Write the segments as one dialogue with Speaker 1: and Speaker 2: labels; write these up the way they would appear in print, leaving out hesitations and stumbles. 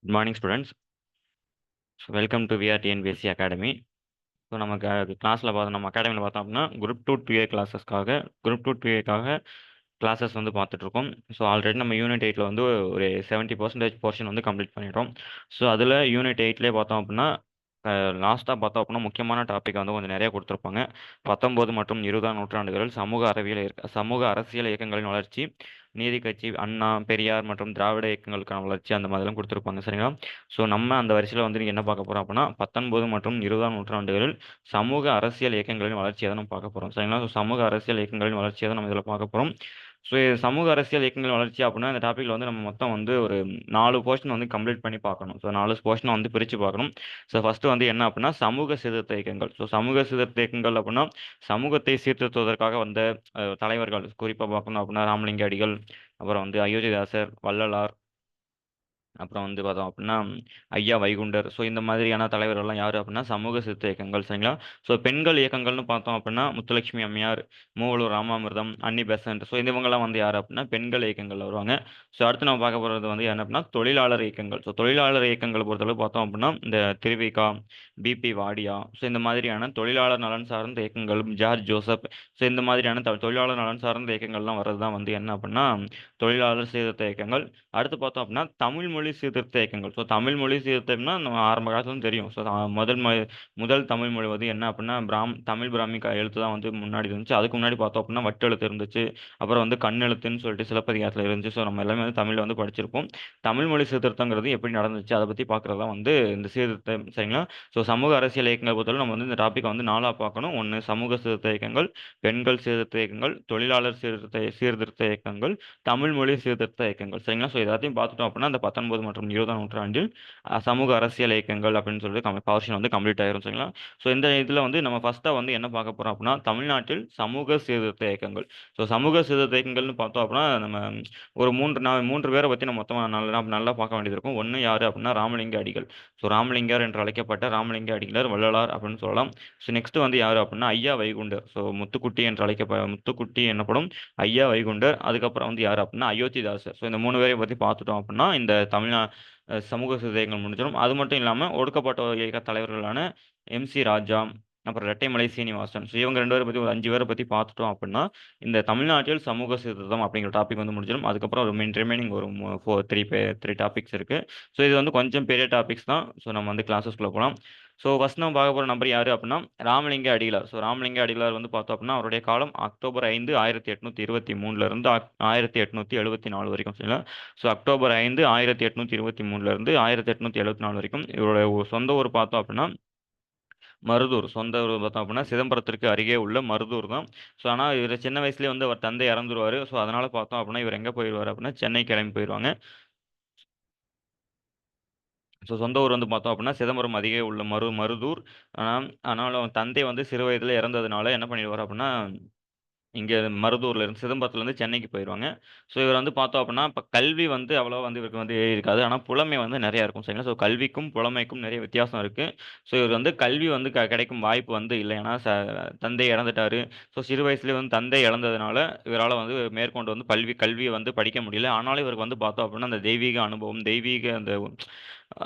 Speaker 1: Good morning, students. So welcome to VR TNPSC Academy. So நமக்கு கிளாஸில் பார்த்தோம், நம்ம அகாடமியில் பார்த்தோம் அப்படின்னா குரூப் 2 குரூப் 2 கிளாஸஸ் வந்து பார்த்துட்ருக்கோம். ஸோ ஆல்ரெடி நம்ம யூனிட் 8 வந்து ஒரு 70% போர்ஷன் வந்து கம்ப்ளீட் பண்ணிட்டோம். ஸோ அதில் யூனிட் 8 பார்த்தோம் அப்படின்னா லாஸ்ட்டாக பார்த்தோம் அப்படின்னா முக்கியமான டாபிக் வந்து கொஞ்சம் நிறைய கொடுத்துருப்பாங்க. 19 மற்றும் 20ஆம் நூற்றாண்டுகளில் சமூக அரசியல் இயக்கங்களின் வளர்ச்சி, நீதி கட்சி, அண்ணா, பெரியார் மற்றும் திராவிட இயக்கங்களுக்கான வளர்ச்சி, அந்த மாதிரிலாம் கொடுத்துருப்பாங்க. சரிங்களா? ஸோ நம்ம அந்த வரிசையில் வந்து என்ன பார்க்க போகிறோம் அப்படின்னா 19 மற்றும் 20ஆம் நூற்றாண்டுகளில் சமூக அரசியல் இயக்கங்களின் வளர்ச்சியை தான் நம்ம பார்க்க போகிறோம். சரிங்களா? ஸோ சமூக அரசியல் இயக்கங்களின் வளர்ச்சியை தான் நம்ம இதில் பார்க்க போகிறோம். ஸோ சமூக அரசியல் இயக்கங்கள் வளர்ச்சி அப்படின்னா இந்த டாப்பிக்கில் வந்து நம்ம மொத்தம் வந்து ஒரு 4 போர்ஷன் வந்து கம்ப்ளீட் பண்ணி பார்க்கணும். ஸோ 4 போர்ஷனை வந்து பிரித்து பார்க்கணும். ஸோ ஃபஸ்ட்டு வந்து என்ன அப்படின்னா சமூக சீர்திருத்த இயக்கங்கள். ஸோ சமூக சீர்திருத்த இயக்கங்கள் அப்படின்னா சமூகத்தை சீர்திருத்துவதற்காக வந்த தலைவர்கள், குறிப்பாக பார்க்கணும் அப்படின்னா ராமலிங்க அடிகள், அப்புறம் வந்து அயோத்திதாசர், வள்ளலார், அப்புறம் வந்து பார்த்தோம் அப்படின்னா ஐயா வைகுண்டர். ஸோ இந்த மாதிரியான தலைவர்கள்லாம் யார் அப்படின்னா சமூக சீர்திருத்த இயக்கங்கள். சரிங்களா? ஸோ பெண்கள் இயக்கங்கள்னு பார்த்தோம் அப்படின்னா முத்துலட்சுமி அம்மையார், மூவலூர் ராமாமிர்தம், அன்னி பெசன்ட். ஸோ இவங்கெல்லாம் வந்து யார் அப்படின்னா பெண்கள் இயக்கங்கள் வருவாங்க. ஸோ அடுத்து நம்ம பார்க்க போகிறது வந்து என்ன அப்படின்னா தொழிலாளர் இயக்கங்கள். ஸோ தொழிலாளர் இயக்கங்கள் பொறுத்தளவு பார்த்தோம் அப்படின்னா இந்த திருவிகா, பிபி வாடியா, ஸோ இந்த மாதிரியான தொழிலாளர் நலன் சார்ந்த இயக்கங்கள், ஜார்ஜ் ஜோசப், ஸோ இந்த மாதிரியான தொழிலாளர் நலன் சார்ந்த இயக்கங்கள்லாம் வர்றது தான் வந்து என்ன அப்படின்னா தொழிலாளர் சீர்திருத்த இயக்கங்கள். அடுத்து பார்த்தோம் அப்படின்னா தமிழ் மொழி சீர்திருத்த இயக்கங்கள். ஸோ தமிழ் மொழி சீர்திருத்தம்னா நம்ம ஆரம்ப காலத்துல தெரியும். ஸோ முதல் தமிழ் மொழி வந்து என்ன அப்படின்னா தமிழ் பிராமி எழுத்து தான் வந்து முன்னாடி இருந்துச்சு. அதுக்கு முன்னாடி பார்த்தோம் அப்படின்னா வட்டெழுத்து இருந்துச்சு. அப்புறம் வந்து கண்ணெழுத்துன்னு சொல்லிட்டு சிலப்பதிகாரத்தில் இருந்துச்சு. ஸோ நம்ம எல்லாமே வந்து தமிழில் வந்து படிச்சிருப்போம். தமிழ் மொழி சீர்திருத்தங்கிறது எப்படி நடந்துச்சு அதை பற்றி பார்க்குறது தான் வந்து இந்த சீர்திருத்தம். சரிங்களா? ஸோ சமூக அரசியல் இயக்கங்கள் பொறுத்தவரை நம்ம வந்து இந்த டாப்பிக்கை வந்து 4ஆக பார்க்கணும். ஒன்று சமூக சீர்திருத்த இயக்கங்கள், பெண்கள் சீர்திருத்த இயக்கங்கள், தொழிலாளர் சீர்திருத்த இயக்கங்கள், தமிழ் மொழி சீர்திருத்த இயக்கங்கள். சரிங்களா? ஸோ எல்லாத்தையும் பார்த்துட்டோம் அப்படின்னா அந்த 19 மற்றும் 20ஆம் நூற்றாண்டில் சமூக அரசியல் இயக்கங்கள் அப்படின்னு சொல்லிட்டு போர்ஷன் வந்து கம்ப்ளீட் ஆயிரும். சரிங்களா? ஸோ இந்த இதில் வந்து நம்ம ஃபர்ஸ்ட்டாக வந்து என்ன பார்க்க போகிறோம் அப்படின்னா தமிழ்நாட்டில் சமூக சீர்திருத்த இயக்கங்கள். ஸோ சமூக சீர்திருத்த இயக்கங்கள்னு பார்த்தோம் அப்படின்னா நம்ம ஒரு மூன்று பேரை பற்றி நம்ம மொத்தமாக நல்லா பார்க்க வேண்டியது இருக்கும். ஒன்று யார் அப்படின்னா ராமலிங்க அடிகள். ஸோ ராமலிங்கர் என்று அழைக்கப்பட்ட ராமலிங்க அடிகளர், வள்ளலார் அப்படின்னு சொல்லலாம். ஸோ நெக்ஸ்ட் வந்து யார் அப்படின்னா ஐயா வைகுண்டர். ஸோ முத்துக்குட்டி என்னப்படும் ஐயா வைகுண்டர். அதுக்கப்புறம் வந்து யார் அப்படின்னா அயோத்திதாசர். ஸோ இந்த 3 பேரை பற்றி பார்த்துட்டோம் அப்படின்னா இந்த சமூக சிதைகள் முடிஞ்சிடும். அது மட்டும் இல்லாமல் ஒடுக்கப்பட்ட இயக்க தலைவர்களான MC ராஜா, அப்புறம் இரட்டைமலை சீனிவாசன். ஸோ இவங்க 2 பேரை பற்றி ஒரு 5 பேரை பற்றி பார்த்துட்டோம் அப்படின்னா இந்த தமிழ்நாட்டில் சமூக சீர்திருத்தம் அப்படிங்கிற டாபிக் வந்து முடிஞ்சிடும். அதுக்கப்புறம் ஒரு ரிமைனிங் ஒரு 3 டாபிக்ஸ் இருக்குது. ஸோ இது வந்து கொஞ்சம் பெரிய டாபிக்ஸ் தான். ஸோ நம்ம வந்து கிளாஸஸ்க்குள்ளே போகலாம். ஸோ ஃபஸ்ட் நம்ம பார்க்க போகிற நம்பர் யார் அப்படின்னா ராமலிங்க அடிகளார். ஸோ ராமலிங்க அடிகளார் வந்து பார்த்தோம் அப்படின்னா அவருடைய காலம் அக்டோபர் 5 1823 1874 வரைக்கும். சரிங்களா? ஸோ அக்டோபர் 5 1823 1874 வரைக்கும். இவருடைய சொந்த ஊர் பார்த்தோம் அப்படின்னா மருதூர். சொந்த ஊர் பார்த்தோம் அப்படின்னா சிதம்பரத்திற்கு அருகே உள்ள மருதூர் தான். ஸோ ஆனால் இவர் சின்ன வயசுலேயே வந்து அவர் தந்தை இறந்துருவார். ஸோ அதனால் பார்த்தோம் அப்படின்னா இவர் எங்கே போயிடுவார் அப்படின்னா சென்னை கிளம்பி போயிடுவாங்க. ஸோ சொந்த ஊர் வந்து பார்த்தோம் அப்படின்னா சிதம்பரம் அருகே உள்ள மருதூர். ஆனாலும் தந்தை வந்து சிறு வயதில் இறந்ததுனால என்ன பண்ணிடுவார் அப்படின்னா இங்கே மருதூர்லேருந்து சிதம்பரத்துலேருந்து சென்னைக்கு போயிடுவாங்க. ஸோ இவர் வந்து பார்த்தோம் அப்படின்னா இப்போ கல்வி வந்து அவ்வளோவா வந்து இவருக்கு வந்து இருக்காது. ஆனால் புலமை வந்து நிறையா இருக்கும். சரிங்களா? ஸோ கல்விக்கும் புலமைக்கும் நிறைய வித்தியாசம் இருக்குது. ஸோ இவர் வந்து கல்வி வந்து கிடைக்கும் வாய்ப்பு வந்து இல்லை. ஏன்னா தந்தை இறந்துட்டார். ஸோ சிறு வயசுலேயே வந்து தந்தை இழந்ததுனால இவரால் வந்து மேற்கொண்டு வந்து கல்வியை வந்து படிக்க முடியல. ஆனாலும் இவருக்கு வந்து பார்த்தோம் அப்படின்னா அந்த தெய்வீக அனுபவம்,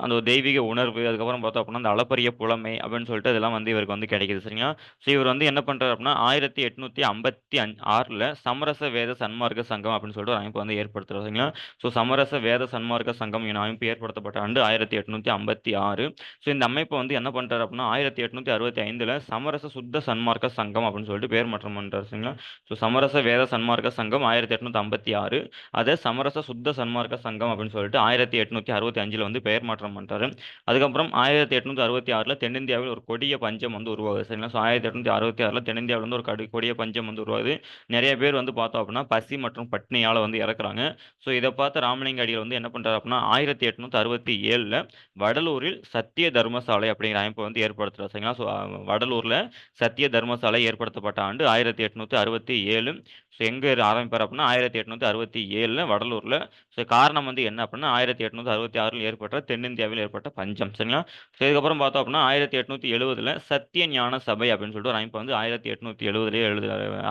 Speaker 1: அந்த ஒரு தெய்வீக உணர்வு, அதுக்கப்புறம் பார்த்தோம் அப்படின்னா அந்த அளப்பரிய புலமை அப்படின்னு சொல்லிட்டு அதெல்லாம் வந்து இவருக்கு வந்து கிடைக்குது. சரிங்களா? ஸோ இவர் வந்து என்ன பண்ணுறாரு அப்படின்னா 1856 சமரச வேத சன்மார்க்க சங்கம் அப்படின்னு சொல்லிட்டு ஒரு அமைப்பு வந்து ஏற்படுத்துறாரு. சரிங்களா? ஸோ சமரச வேத சன்மார்க்க சங்கம் என அமைப்பு ஏற்படுத்தப்பட்ட ஆண்டு 1856. ஸோ இந்த அமைப்பை வந்து என்ன பண்ணுறாரு அப்படின்னா 1865 சமரச சுத்த சன்மார்க்க சங்கம் அப்படின்னு சொல்லிட்டு பேர் மாற்றம் பண்ணுறாரு. சரிங்களா? ஸோ சமரச வேத சன்மார்க்க சங்கம் 1856, அதை சமரச சுத்த சன்மார்க்க சங்கம் அப்படின்னு சொல்லிட்டு 1865 வந்து பெயர் மாற்றம் பண்ணுறாரு. அதுக்கப்புறம் 1866 தென்னிந்தியாவில் ஒரு கொடிய பஞ்சம் வந்து உருவாகுது. சரிங்களா? ஸோ 1866 தென்னிந்தியாவில் வந்து ஒரு கொடிய பஞ்சம் வந்து உருவாகுது. நிறைய பேர் வந்து பார்த்தோம் அப்படின்னா பசி மற்றும் பட்னியால் வந்து இறக்குறாங்க. ஸோ இதை பார்த்து ராமலிங்க அடிகள் வந்து என்ன பண்ணுறாரு அப்படின்னா 1867 வடலூரில் சத்திய தர்மசாலை அப்படிங்கிற அமைப்பை வந்து ஏற்படுத்துறாரு. சரிங்களா? ஸோ வடலூரில் சத்திய தர்மசாலை ஏற்படுத்தப்பட்ட ஆண்டு 1867. ஸோ எங்கே ஆரம்பிப்பார் அப்படின்னா 1867 வடலூரில். ஸோ காரணம் வந்து என்ன அப்படின்னா 1866 ஏற்பட்ட தென்னிந்தியாவில் ஏற்பட்ட பஞ்சம். சரிங்களா? ஸோ இதுக்கப்புறம் பார்த்தோம் அப்படின்னா 1870ல் சத்திய ஞான சபை அப்படின்னு சொல்லிட்டு ஒரு அமைப்பு வந்து 1870லேயே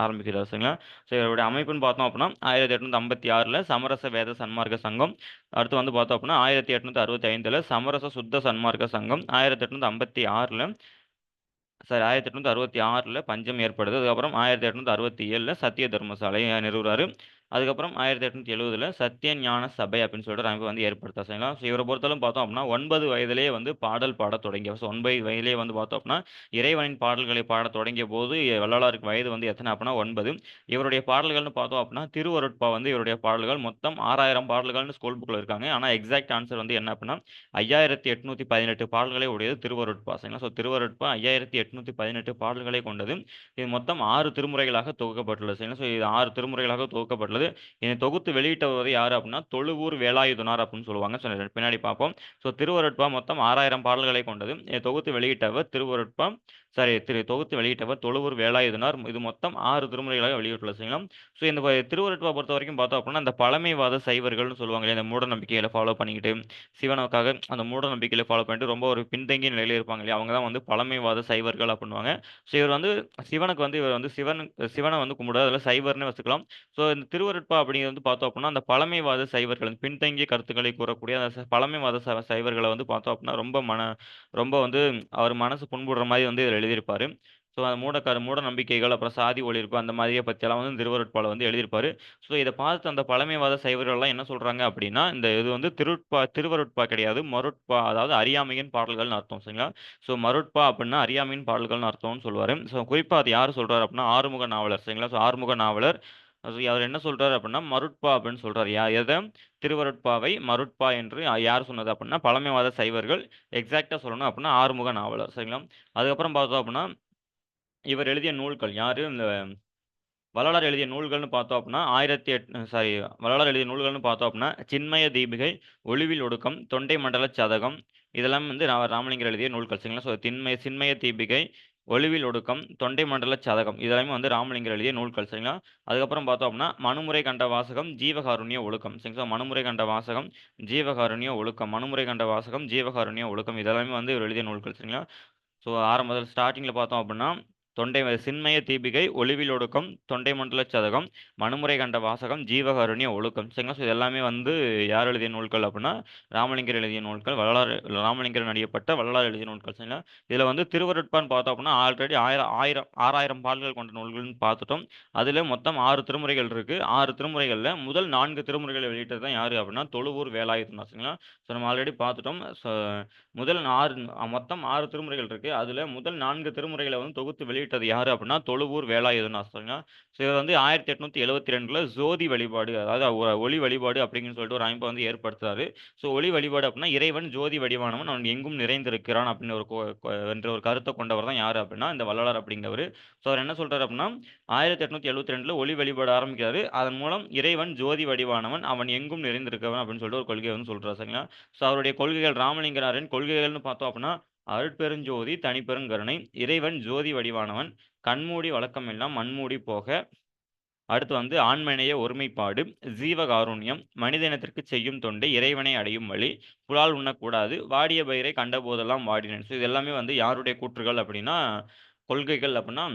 Speaker 1: ஆரம்பிக்கிறார். சரிங்களா? ஸோ இவருடைய அமைப்புன்னு பார்த்தோம் அப்படின்னா 1856ல் சமரச வேத சன்மார்க்க சங்கம். அடுத்து வந்து பார்த்தோம் அப்படின்னா 1865ல் சமரச சுத்த சன்மார்க்க சங்கம். 1856ல் சாரி 1866ல் பஞ்சம் ஏற்படுது. அதுக்கப்புறம் 1867ல் சத்திய தர்மசாலை நிறுவுறாரு. அதுக்கப்புறம் 1870ல் சத்திய ஞான சபை அப்படின்னு சொல்லிட்டு ஒரு அமைப்பு வந்து ஏற்படுத்தா. சரிங்களா? ஸோ இவரை பொறுத்தளவு பார்த்தோம் அப்படின்னா 9 வயதிலேயே வந்து பாடல் பாடத் தொடங்கியவர். ஸோ 9 வயதிலேயே வந்து பார்த்தோம் அப்படின்னா இறைவனின் பாடல்களை பாடத் தொடங்கிய போது வள்ளலாருக்கு வயது வந்து எத்தனை அப்படின்னா 9. இவருடைய பாடல்கள்னு பார்த்தோம் அப்படின்னா திருவருட்பா வந்து இவருடைய பாடல்கள் மொத்தம் 6000 பாடல்கள்னு ஸ்கூல் புக்கில் இருக்காங்க. ஆனால் எக்ஸாக்ட் ஆன்சர் வந்து என்ன அப்படின்னா 5818 பாடல்களை உடையது திருவருட்பா. சரிங்களா? ஸோ திருவருட்பா 5818 பாடல்களை கொண்டது. இது மொத்தம் 6 திருமுறைகளாக தொகுக்கப்பட்டுள்ளது. சரிங்களா? ஸோ இது 6 திருமுறைகளாக தொகுக்கப்பட்டுள்ளது. இதை தொகுத்து வெளியிட்டவர் யாரு அப்படின்னா தொழுவூர் வேலாயுதனார் அப்படின்னு சொல்லுவாங்க. ஸோ பின்னாடி பார்ப்போம். ஸோ திருவருட்பா மொத்தம் 6000 பாடல்களை கொண்டது. இதை தொகுத்து வெளியிட்டவர் திருவருட்பா தொகுத்து வெளியிட்டவர் தொழுவூர் வேலாயுதனார். இது மொத்தம் 6 திருமுறைகளாக வெளியிட்டுள்ளது. சரிங்களா? ஸோ இந்த திருவருட்பா பொறுத்த வரைக்கும் பார்த்தோம் அப்படின்னா அந்த பழமைவாத சைவர்கள்னு சொல்லுவாங்க இல்லையா, இந்த மூட நம்பிக்கைகளை ஃபாலோ பண்ணிக்கிட்டு சிவனுக்காக அந்த மூட நம்பிக்கைகளை ஃபாலோ பண்ணிட்டு ரொம்ப ஒரு பின்தங்கிய நிலையில இருப்பாங்க இல்லையா, அவங்க தான் வந்து பழமைவாத சைவர்கள் அப்படின்னுவாங்க. ஸோ இவர் வந்து இவர் வந்து சிவனை வந்து கும்பிடுவார். அதில் சைவர்னு வச்சுக்கலாம். ஸோ இந்த திருவருட்பா அப்படிங்கிறது வந்து பார்த்தோம் அப்படின்னா அந்த பழமைவாத சைவர்கள் அந்த பின்தங்கிய கருத்துக்களை கூறக்கூடிய அந்த பழமைவாத சைவர்களை வந்து பார்த்தோம் அப்படின்னா ரொம்ப வந்து அவர் மனசு புண்படுற மாதிரி வந்து இதில் எழுதியிருப்பாரு. ஸோ அந்த மூட நம்பிக்கைகள் அப்புறம் சாதி ஒழிப்பு அந்த மாதிரியை பற்றியெல்லாம் வந்து திருவருட்பால வந்து எழுதியிருப்பாரு. ஸோ இதை பார்த்து அந்த பழமைவாத சைவர்கள்லாம் என்ன சொல்றாங்க அப்படின்னா இந்த இது வந்து திருவருட்பா கிடையாது, மருட்பா, அதாவது அறியாமையின் பாடல்கள்னு அர்த்தம். சரிங்களா? ஸோ மருட்பா அப்படின்னா அறியாமையின் பாடல்கள்னு அர்த்தம்னு சொல்லுவாரு. ஸோ குறிப்பாக அது யார் சொல்றாரு அப்படின்னா ஆறுமுக நாவலர். சரிங்களா? ஸோ ஆறுமுக நாவலர் அவர் என்ன சொல்றாரு அப்படின்னா மருட்பா அப்படின்னு சொல்றாரு. எதை திருவருட்பாவை மருட்பா என்று யார் சொன்னது அப்படின்னா பழமைவாத சைவர்கள். எக்ஸாக்டா சொல்லணும் அப்படின்னா ஆறுமுக நாவலர். சரிங்களா? அதுக்கப்புறம் பார்த்தோம் அப்படின்னா இவர் எழுதிய நூல்கள் யாரு இந்த வள்ளலார் எழுதிய நூல்கள்னு பார்த்தோம் அப்படின்னா வள்ளலார் எழுதிய நூல்கள்னு பார்த்தோம் அப்படின்னா சின்மய தீபிகை, ஒளிவில் ஒடுக்கம், தொண்டை மண்டல சதகம், இதெல்லாம் வந்து ராமலிங்கர் எழுதிய நூல்கள். சரிங்களா? ஸோ சின்மய தீபிகை, ஒளிவில் ஒடுக்கம், தொண்டை மண்டல சதகம் இதெல்லாமே வந்து ராமலிங்கர் எழுதிய நூல்கள். சரிங்களா? அதுக்கப்புறம் பார்த்தோம் அப்படின்னா மனுமுறை கண்ட வாசகம், ஜீவகாருண்ய ஒழுக்கம். சரிங்களா? மனுமுறை கண்ட வாசகம், ஜீவகாருண்ய ஒழுக்கம், மனுமுறை கண்ட வாசகம், ஜீவகாருண்ய ஒழுக்கம் இதெல்லாமே வந்து இவர் எழுதிய நூல்கள். சரிங்களா? ஸோ ஆரம்பத்தில் ஸ்டார்டிங்கில் பார்த்தோம் அப்படின்னா சின்மய தீபிகை, ஒளிவில் ஒடுக்கம், தொண்டை மண்டல சதகம், மனுமுறை கண்ட வாசகம், ஜீவகாருண்ய ஒழுக்கம். சரிங்களா? ஸோ இது எல்லாமே வந்து யார் எழுதிய நூல்கள் அப்படின்னா ராமலிங்கர் எழுதிய நூல்கள். ராமலிங்கர் நடிகப்பட்ட வள்ளலார் எழுதிய நூல்கள். சரிங்களா? இதில் வந்து திருவருட்பான்னு பார்த்தோம் அப்படின்னா ஆல்ரெடி 6000 பாடல்கள் கொண்ட நூல்கள்னு பார்த்துட்டோம். அதில் மொத்தம் 6 திருமுறைகள் இருக்கு. 6 திருமுறைகளில் முதல் 4 திருமுறைகளை வெளியிட்டது தான் யாரு அப்படின்னா தொழுவூர் வேலாயுதனார். சரிங்களா? ஸோ நம்ம ஆல்ரெடி பார்த்துட்டோம். ஸோ முதல் 6 மொத்தம் 6 திருமுறைகள் இருக்கு. அதுல முதல் 4 திருமுறைகளை வந்து தொகுத்து வெளியிட்டது யாரு அப்படின்னா தொழுவூர் வேலாயுதனார். சரிங்களா? ஸோ இவர் வந்து 1872ல ஜோதி வழிபாடு, அதாவது ஒளி வழிபாடு அப்படின்னு சொல்லிட்டு ஒரு அமைப்பை வந்து ஏற்படுத்துறாரு. ஸோ ஒளி வழிபாடு அப்படின்னா இறைவன் ஜோதி வடிவானவன், அவன் எங்கும் நிறைந்திருக்கிறான் அப்படின்னு என்ற ஒரு கருத்தை கொண்டவர் தான் யாரு அப்படின்னா இந்த வள்ளலார் அப்படிங்கிறவர். ஸோ அவர் என்ன சொல்றாரு அப்படின்னா 1872ல ஒளி வழிபாடு ஆரம்பிக்கிறாரு. அதன் மூலம் இறைவன் ஜோதி வடிவானவன், அவன் எங்கும் நிறைந்திருக்கிறவன் அப்படின்னு சொல்லிட்டு ஒரு கொள்கையை வந்து சொல்றாரு. சரிங்களா? ஸோ அவருடைய கொள்கைகள் ராமலிங்கனாரின் கொள்கைகள்னு பார்த்தோம் அப்படின்னா அருட்பெருஞ்சோதி, தனிப்பெருங்கருணை, இறைவன் ஜோதி வடிவானவன், கண்மூடி வழக்கமெல்லாம் மண்மூடி போக, அடுத்து வந்து ஆண்மநேய ஒருமைப்பாடு, ஜீவகாருண்யம், மனித இனத்திற்கு செய்யும் தொண்டு, இறைவனை அடையும் வழி, புலால் உண்ணக்கூடாது, வாடிய பயிரை கண்டபோதெல்லாம் வாடினேன். ஸோ இது எல்லாமே வந்து யாருடைய கூற்றுகள் அப்படின்னா கொள்கைகள் அப்படின்னா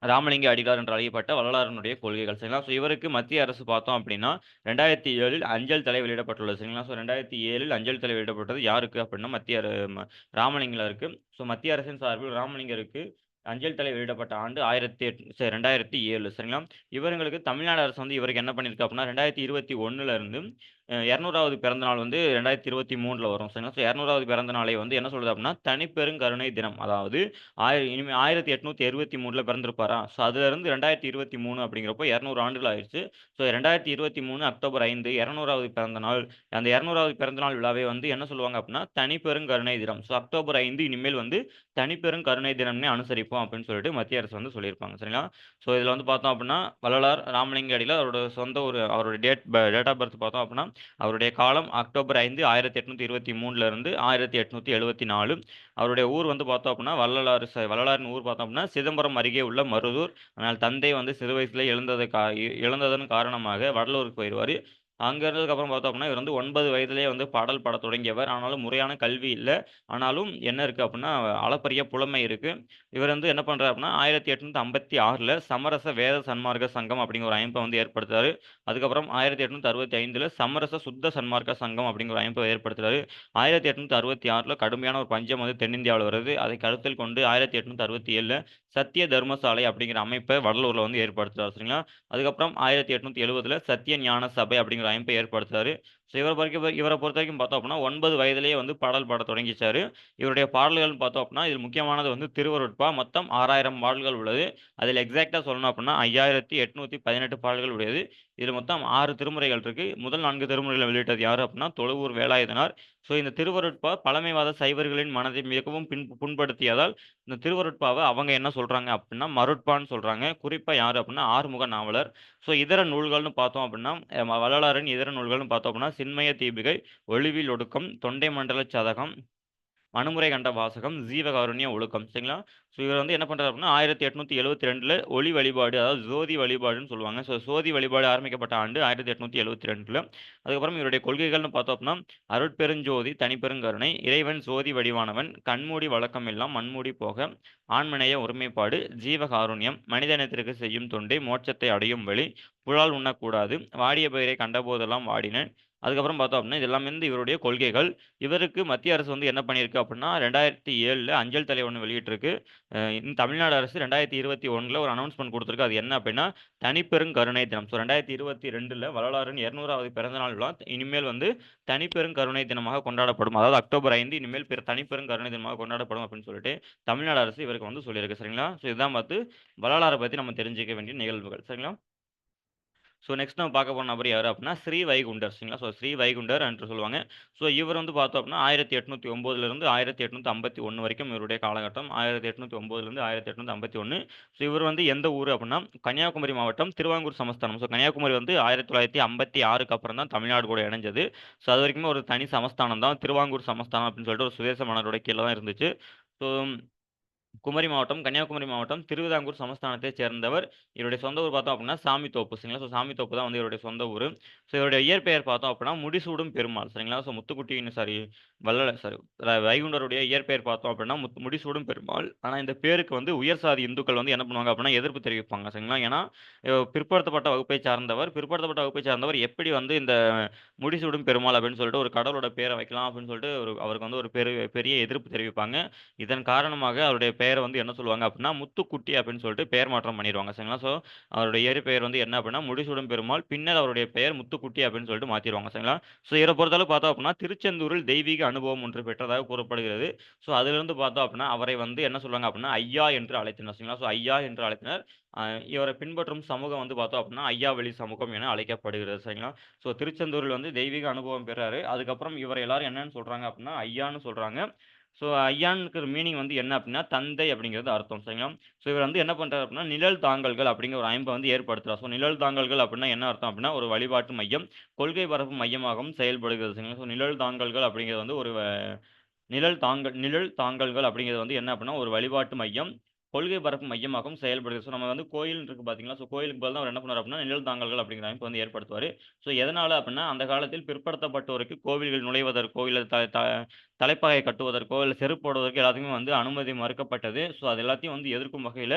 Speaker 1: ராமலிங்க அடிகளார் என்று அழைக்கப்பட்ட வள்ளலாரினுடைய கொள்கைகள். சரிங்களா? ஸோ இவருக்கு மத்திய அரசு பார்த்தோம் அப்படின்னா 2007ல் அஞ்சல் தலை வெளியிடப்பட்டுள்ளது. சரிங்களா? ஸோ 2007ல் அஞ்சல் தலை வெளியிடப்பட்டது யாருக்கு அப்படின்னா ராமலிங்கருக்கு. ஸோ மத்திய அரசின் சார்பில் ராமலிங்கருக்கு அஞ்சல் தலை வெளியிடப்பட்ட ஆண்டு 2007. சரிங்களா? இவங்களுக்கு தமிழ்நாடு அரசு வந்து இவருக்கு என்ன பண்ணியிருக்கு அப்படின்னா 2021ல இருந்து 200வது பிறந்த நாள் வந்து 2023ல வரும். சரிங்களா? ஸோ 200வது பிறந்த நாளை வந்து என்ன சொல்லுது அப்படின்னா தனிப்பெருங்கருணை தினம். அதாவது இனிமே 1873ல பிறந்திருப்பாரா? ஸோ அதுலேருந்து 2023 அப்படிங்கிறப்போ 200 ஆண்டுகள் ஆயிடுச்சு. ஸோ 2023 அக்டோபர் 5 200வது பிறந்த நாள். அந்த 200வது பிறந்த நாள் விழாவை வந்து என்ன சொல்லுவாங்க அப்படின்னா தனிப்பெருங்கருணை தினம். ஸோ அக்டோபர் 5 இனிமேல் வந்து தனிப்பெருங்கருணை தினம்னே அனுசரிப்போம் அப்படின்னு சொல்லிட்டு மத்திய அரசு வந்து சொல்லியிருப்பாங்க. சரிங்களா? ஸோ இதில் வந்து பார்த்தோம் அப்படின்னா வள்ளலார் ராமலிங்க அடிகளார் அவரோட சொந்த அவருடைய டேட் ஆஃப் பர்த் பார்த்தோம் அப்படின்னா அவருடைய காலம் அக்டோபர் 5 1823ல இருந்து 1874. அவருடைய ஊர் வந்து பார்த்தோம் அப்படின்னா வள்ளலாரின் ஊர் பார்த்தோம் அப்படின்னா சிதம்பரம் அருகே உள்ள மருதூர். ஆனால் தந்தை வந்து சிறு வயசுல இழந்ததன் காரணமாக வடலூருக்கு போயிடுவார். அங்க இருந்ததுக்கப்புறம் பார்த்தோம் அப்படின்னா, இவர் வந்து 9 வயதிலேயே வந்து பாடல் பாடத் தொடங்கியவர். ஆனாலும் முறையான கல்வி இல்ல. ஆனாலும் என்ன இருக்கு அப்படின்னா, அளப்பரிய புலமை இருக்கு. இவர் வந்து என்ன பண்றாரு அப்படின்னா, 1856ல சமரச வேத சன்மார்க்க சங்கம் அப்படிங்கிற ஒரு அமைப்ப வந்து ஏற்படுத்துறாரு. அதுக்கப்புறம் 1865ல சமரச சுத்த சன்மார்க்க சங்கம் அப்படிங்கிற ஒரு அமைப்பை ஏற்படுத்துறாரு. 1866ல கடுமையான ஒரு பஞ்சம் வந்து தென்னிந்தியாவுல வருது. அதை கருத்தில் கொண்டு 1867ல சத்திய தர்மசாலை அப்படிங்கிற அமைப்பை வடலூர்ல வந்து ஏற்படுத்துறாரு. சரிங்களா? அதுக்கப்புறம் 1870ல சத்திய ஞான சபை அப்படிங்கிற அமைப்பை ஏற்படுத்துறாரு. ஸோ இவரை பொறுத்தவரைக்கும் பார்த்தோம் அப்படின்னா 9 வயதிலேயே வந்து பாடல் பாடத் தொடங்கிச்சாரு. இவருடைய பாடல்கள்னு பார்த்தோம் அப்படின்னா, இதில் முக்கியமானது வந்து திருவருட்பா. மொத்தம் 6000 பாடல்கள் உள்ளது. அதில் எக்ஸாக்ட்டா சொல்லணும் அப்படின்னா 5818 பாடல்கள் உடையது. இதில் மொத்தம் 6 திருமுறைகள் இருக்கு. முதல் 4 திருமுறைகளை வெளியிட்டது யாரு அப்படின்னா, தொழுவூர் வேலாயுதனார். ஸோ இந்த திருவருட்பா பழமைவாத சைவர்களின் மனதை மிகவும் புண்படுத்தியதால், இந்த திருவருட்பாவ அவங்க என்ன சொல்றாங்க அப்படின்னா, மருட்பான்னு சொல்றாங்க. குறிப்பா யாரு அப்படின்னா, ஆறுமுக நாவலர். ஸோ இதர நூல்கள்னு பார்த்தோம் அப்படின்னா, வள்ளலாரின் இதர நூல்கள்னு பார்த்தோம் அப்படின்னா, சின்மய தீபிகை, ஒழிவில் ஒடுக்கம், தொண்டை மண்டல சதகம், மனுமுறை கண்ட வாசகம், ஜீவகாருண்ய ஒழுக்கம். சரிங்களா? ஸோ இவர் வந்து என்ன பண்றாரு அப்படின்னா, 1872ல ஒளி வழிபாடு, அதாவது ஜோதி வழிபாடுன்னு சொல்லுவாங்க. ஸோ சோதி வழிபாடு ஆரம்பிக்கப்பட்ட ஆண்டு 1872ல. அதுக்கப்புறம் இவருடைய கொள்கைகள்னு பார்த்தோம் அப்படின்னா, அருட்பெருஞ்சோதி, தனிப்பெருங்கருணை, இறைவன் சோதி வடிவானவன், கண்மூடி வழக்கம் எல்லாம் மண்மூடி போக, ஆண்மநேய ஒருமைப்பாடு, ஜீவகாருண்யம், மனிதனத்திற்கு செய்யும் தொண்டே மோட்சத்தை அடையும் வழி, புலால் உண்ணக்கூடாது, வாடிய பயிரை கண்டபோதெல்லாம் வாடினேன். அதுக்கப்புறம் பார்த்தோம் அப்படின்னா, இது எல்லாமே வந்து இவருடைய கொள்கைகள். இவருக்கு மத்திய அரசு வந்து என்ன பண்ணியிருக்கு அப்படின்னா, 2007ல அஞ்சல் தலை ஒண்ணு வெளியிட்டிருக்கு. தமிழ்நாடு அரசு 2021ல ஒரு அனவுன்ஸ்மென்ட் குடுத்திருக்கு. அது என்ன அப்படின்னா, தனிப்பெருங்கருணை தினம். ஸோ 2022ல வள்ளலாரின் 200வது பிறந்தநாள் விழா இனிமேல் வந்து தனிப்பெருங்கருணை தினமாக கொண்டாடப்படும். அதாவது அக்டோபர் 5 இனிமேல் தனிப்பெருங்கருணை தினமாக கொண்டாடப்படும் அப்படின்னு சொல்லிட்டு தமிழ்நாடு அரசு இவருக்கு வந்து சொல்லியிருக்கு. சரிங்களா? ஸோ இதுதான் பார்த்து வள்ளலார பத்தி நம்ம தெரிஞ்சுக்க வேண்டிய நிகழ்வுகள். சரிங்களா? ஸோ நெக்ஸ்ட் நம்ம பார்க்க போற நபர் யாரு அப்படின்னா, ஸ்ரீ வைகுண்டர். சரிங்களா? ஸோ ஸ்ரீ வைகுண்டர் என்று சொல்லுவாங்க. ஸோ இவர் வந்து பார்த்தோம் அப்படின்னா, 1809லிருந்து 1851 வரைக்கும் இவருடைய காலகட்டம். 1809லிருந்து 1851. ஸோ இவர் வந்து எந்த ஊரு அப்படின்னா, கன்னியாகுமரி மாவட்டம், திருவாங்கூர் சமஸ்தானம். ஸோ கன்னியாகுமரி வந்து 1956க்கு அப்புறம் தான் தமிழ்நாடு கூட இணைஞ்சது. ஸோ அதுவரைக்குமே ஒரு தனி சமஸ்தானம் தான். திருவாங்கூர் சமஸ்தானம் அப்படின்னு சொல்லிட்டு ஒரு சுதேச மன்னரோட கீழ தான் இருந்துச்சு. ஸோ குமரி மாவட்டம், கன்னியாகுமரி மாவட்டம், திருவிதாங்கூர் சமஸ்தானத்தைச் சேர்ந்தவர். இவருடைய சொந்த ஊர் பார்த்தோம் அப்படின்னா, சாமித்தோப்பு. சரிங்களா? ஸோ சாமித்தோப்பு தான் வந்து இவருடைய சொந்த ஊரு. ஸோ இவருடைய இயற்பெயர் பார்த்தோம் அப்படின்னா, முடிசூடும் பெருமாள். சரிங்களா? ஸோ முத்துக்குட்டின்னு சாரி சாரி வைகுண்டருடைய இயற்பெயர் பார்த்தோம் அப்படின்னா, முடிசூடும் பெருமாள். ஆனா இந்த பேருக்கு வந்து உயர் சாதி இந்துக்கள் வந்து என்ன பண்ணுவாங்க அப்படின்னா, எதிர்ப்பு தெரிவிப்பாங்க. சரிங்களா? ஏன்னா, பிற்படுத்தப்பட்ட வகுப்பைச் சார்ந்தவர். பிற்படுத்தப்பட்ட வகுப்பைச் சார்ந்தவர் எப்படி வந்து இந்த முடிசூடும் பெருமாள் அப்படின்னு சொல்லிட்டு ஒரு கடவுளோட பேர வைக்கலாம் அப்படின்னு சொல்லிட்டு அவருக்கு வந்து ஒரு பெரிய எதிர்ப்பு தெரிவிப்பாங்க. இதன் காரணமாக அவருடைய பெயர வந்து என்ன சொல்லுவாங்க அப்படின்னா, முத்துக்குட்டி அப்படின்னு சொல்லிட்டு பெயர் மாற்றம் பண்ணிருவாங்க. சரிங்களா? ஸோ அவருடைய இயற்பெயர் வந்து என்ன அப்படின்னா, முடிசூடும் பெருமாள். பின்னர் அவருடைய பெயர் முத்துக்குட்டி அப்படின்னு சொல்லிட்டு மாத்திருவாங்க. சரிங்களா? ஸோ இவர பொறுத்தளவு பார்த்தோம் அப்படின்னா, திருச்செந்தூரில் தெய்வீக அனுபவம் ஒன்று பெற்றதாக கூறப்படுகிறது. ஸோ அதிலிருந்து பார்த்தோம் அப்படின்னா, அவரை வந்து என்ன சொல்லுவாங்க அப்படின்னா, ஐயா என்று அழைத்தனர். சரிங்களா? ஸோ ஐயா என்று அழைத்தனர். இவரை பின்பற்றும் சமூகம் வந்து பார்த்தோம் அப்படின்னா, ஐயாவெளி சமூகம் என அழைக்கப்படுகிறது. சரிங்களா? ஸோ திருச்செந்தூரில் வந்து தெய்வீக அனுபவம் பெறாரு. அதுக்கப்புறம் இவர எல்லாரும் என்னன்னு சொல்றாங்க அப்படின்னா, ஐயான்னு சொல்றாங்க. ஸோ ஐயான்னுக்கு மீனிங் வந்து என்ன அப்படின்னா, தந்தை அப்படிங்கிறது அர்த்தம். சரிங்களா? ஸோ இவர் வந்து என்ன பண்றாரு அப்படின்னா, நிழல் தாங்கல்கள் அப்படிங்கிற ஒரு அமைப்பை வந்து ஏற்படுத்துறார். ஸோ நிழல் தாங்கல்கள் அப்படின்னா என்ன அர்த்தம் அப்படின்னா, ஒரு வழிபாட்டு மையம், கொள்கை பரப்பும் மையமாகவும் செயல்படுகிறது. சரிங்களா? ஸோ நிழல் தாங்கல்கள் அப்படிங்கிறது வந்து ஒரு நிழல் தாங்கல்கள் அப்படிங்கிறது வந்து என்ன அப்படின்னா, ஒரு வழிபாட்டு மையம், கொள்கை பரப்பும் மையமாகவும் செயல்படுது. ஸோ நம்ம வந்து கோயில் இருக்கு பார்த்தீங்களா? ஸோ கோயிலுக்கு பதிலா அவர் என்ன பண்ணுவாரு அப்படின்னா, நிழல் தாங்கல்கள் அப்படிங்கிற அமைப்பு வந்து ஏற்படுத்துவாரு. ஸோ எதனால அப்படின்னா, அந்த காலத்தில் பிற்படுத்தப்பட்டோருக்கு கோவில்கள் நுழைவதற்கோ, இல்ல த த தலைப்பாகை கட்டுவதற்கோ, இல்ல செருப்பு போடுவதற்கோ எல்லாத்துக்குமே வந்து அனுமதி மறுக்கப்பட்டது. ஸோ அது எல்லாத்தையும் வந்து எதிர்க்கும் வகையில,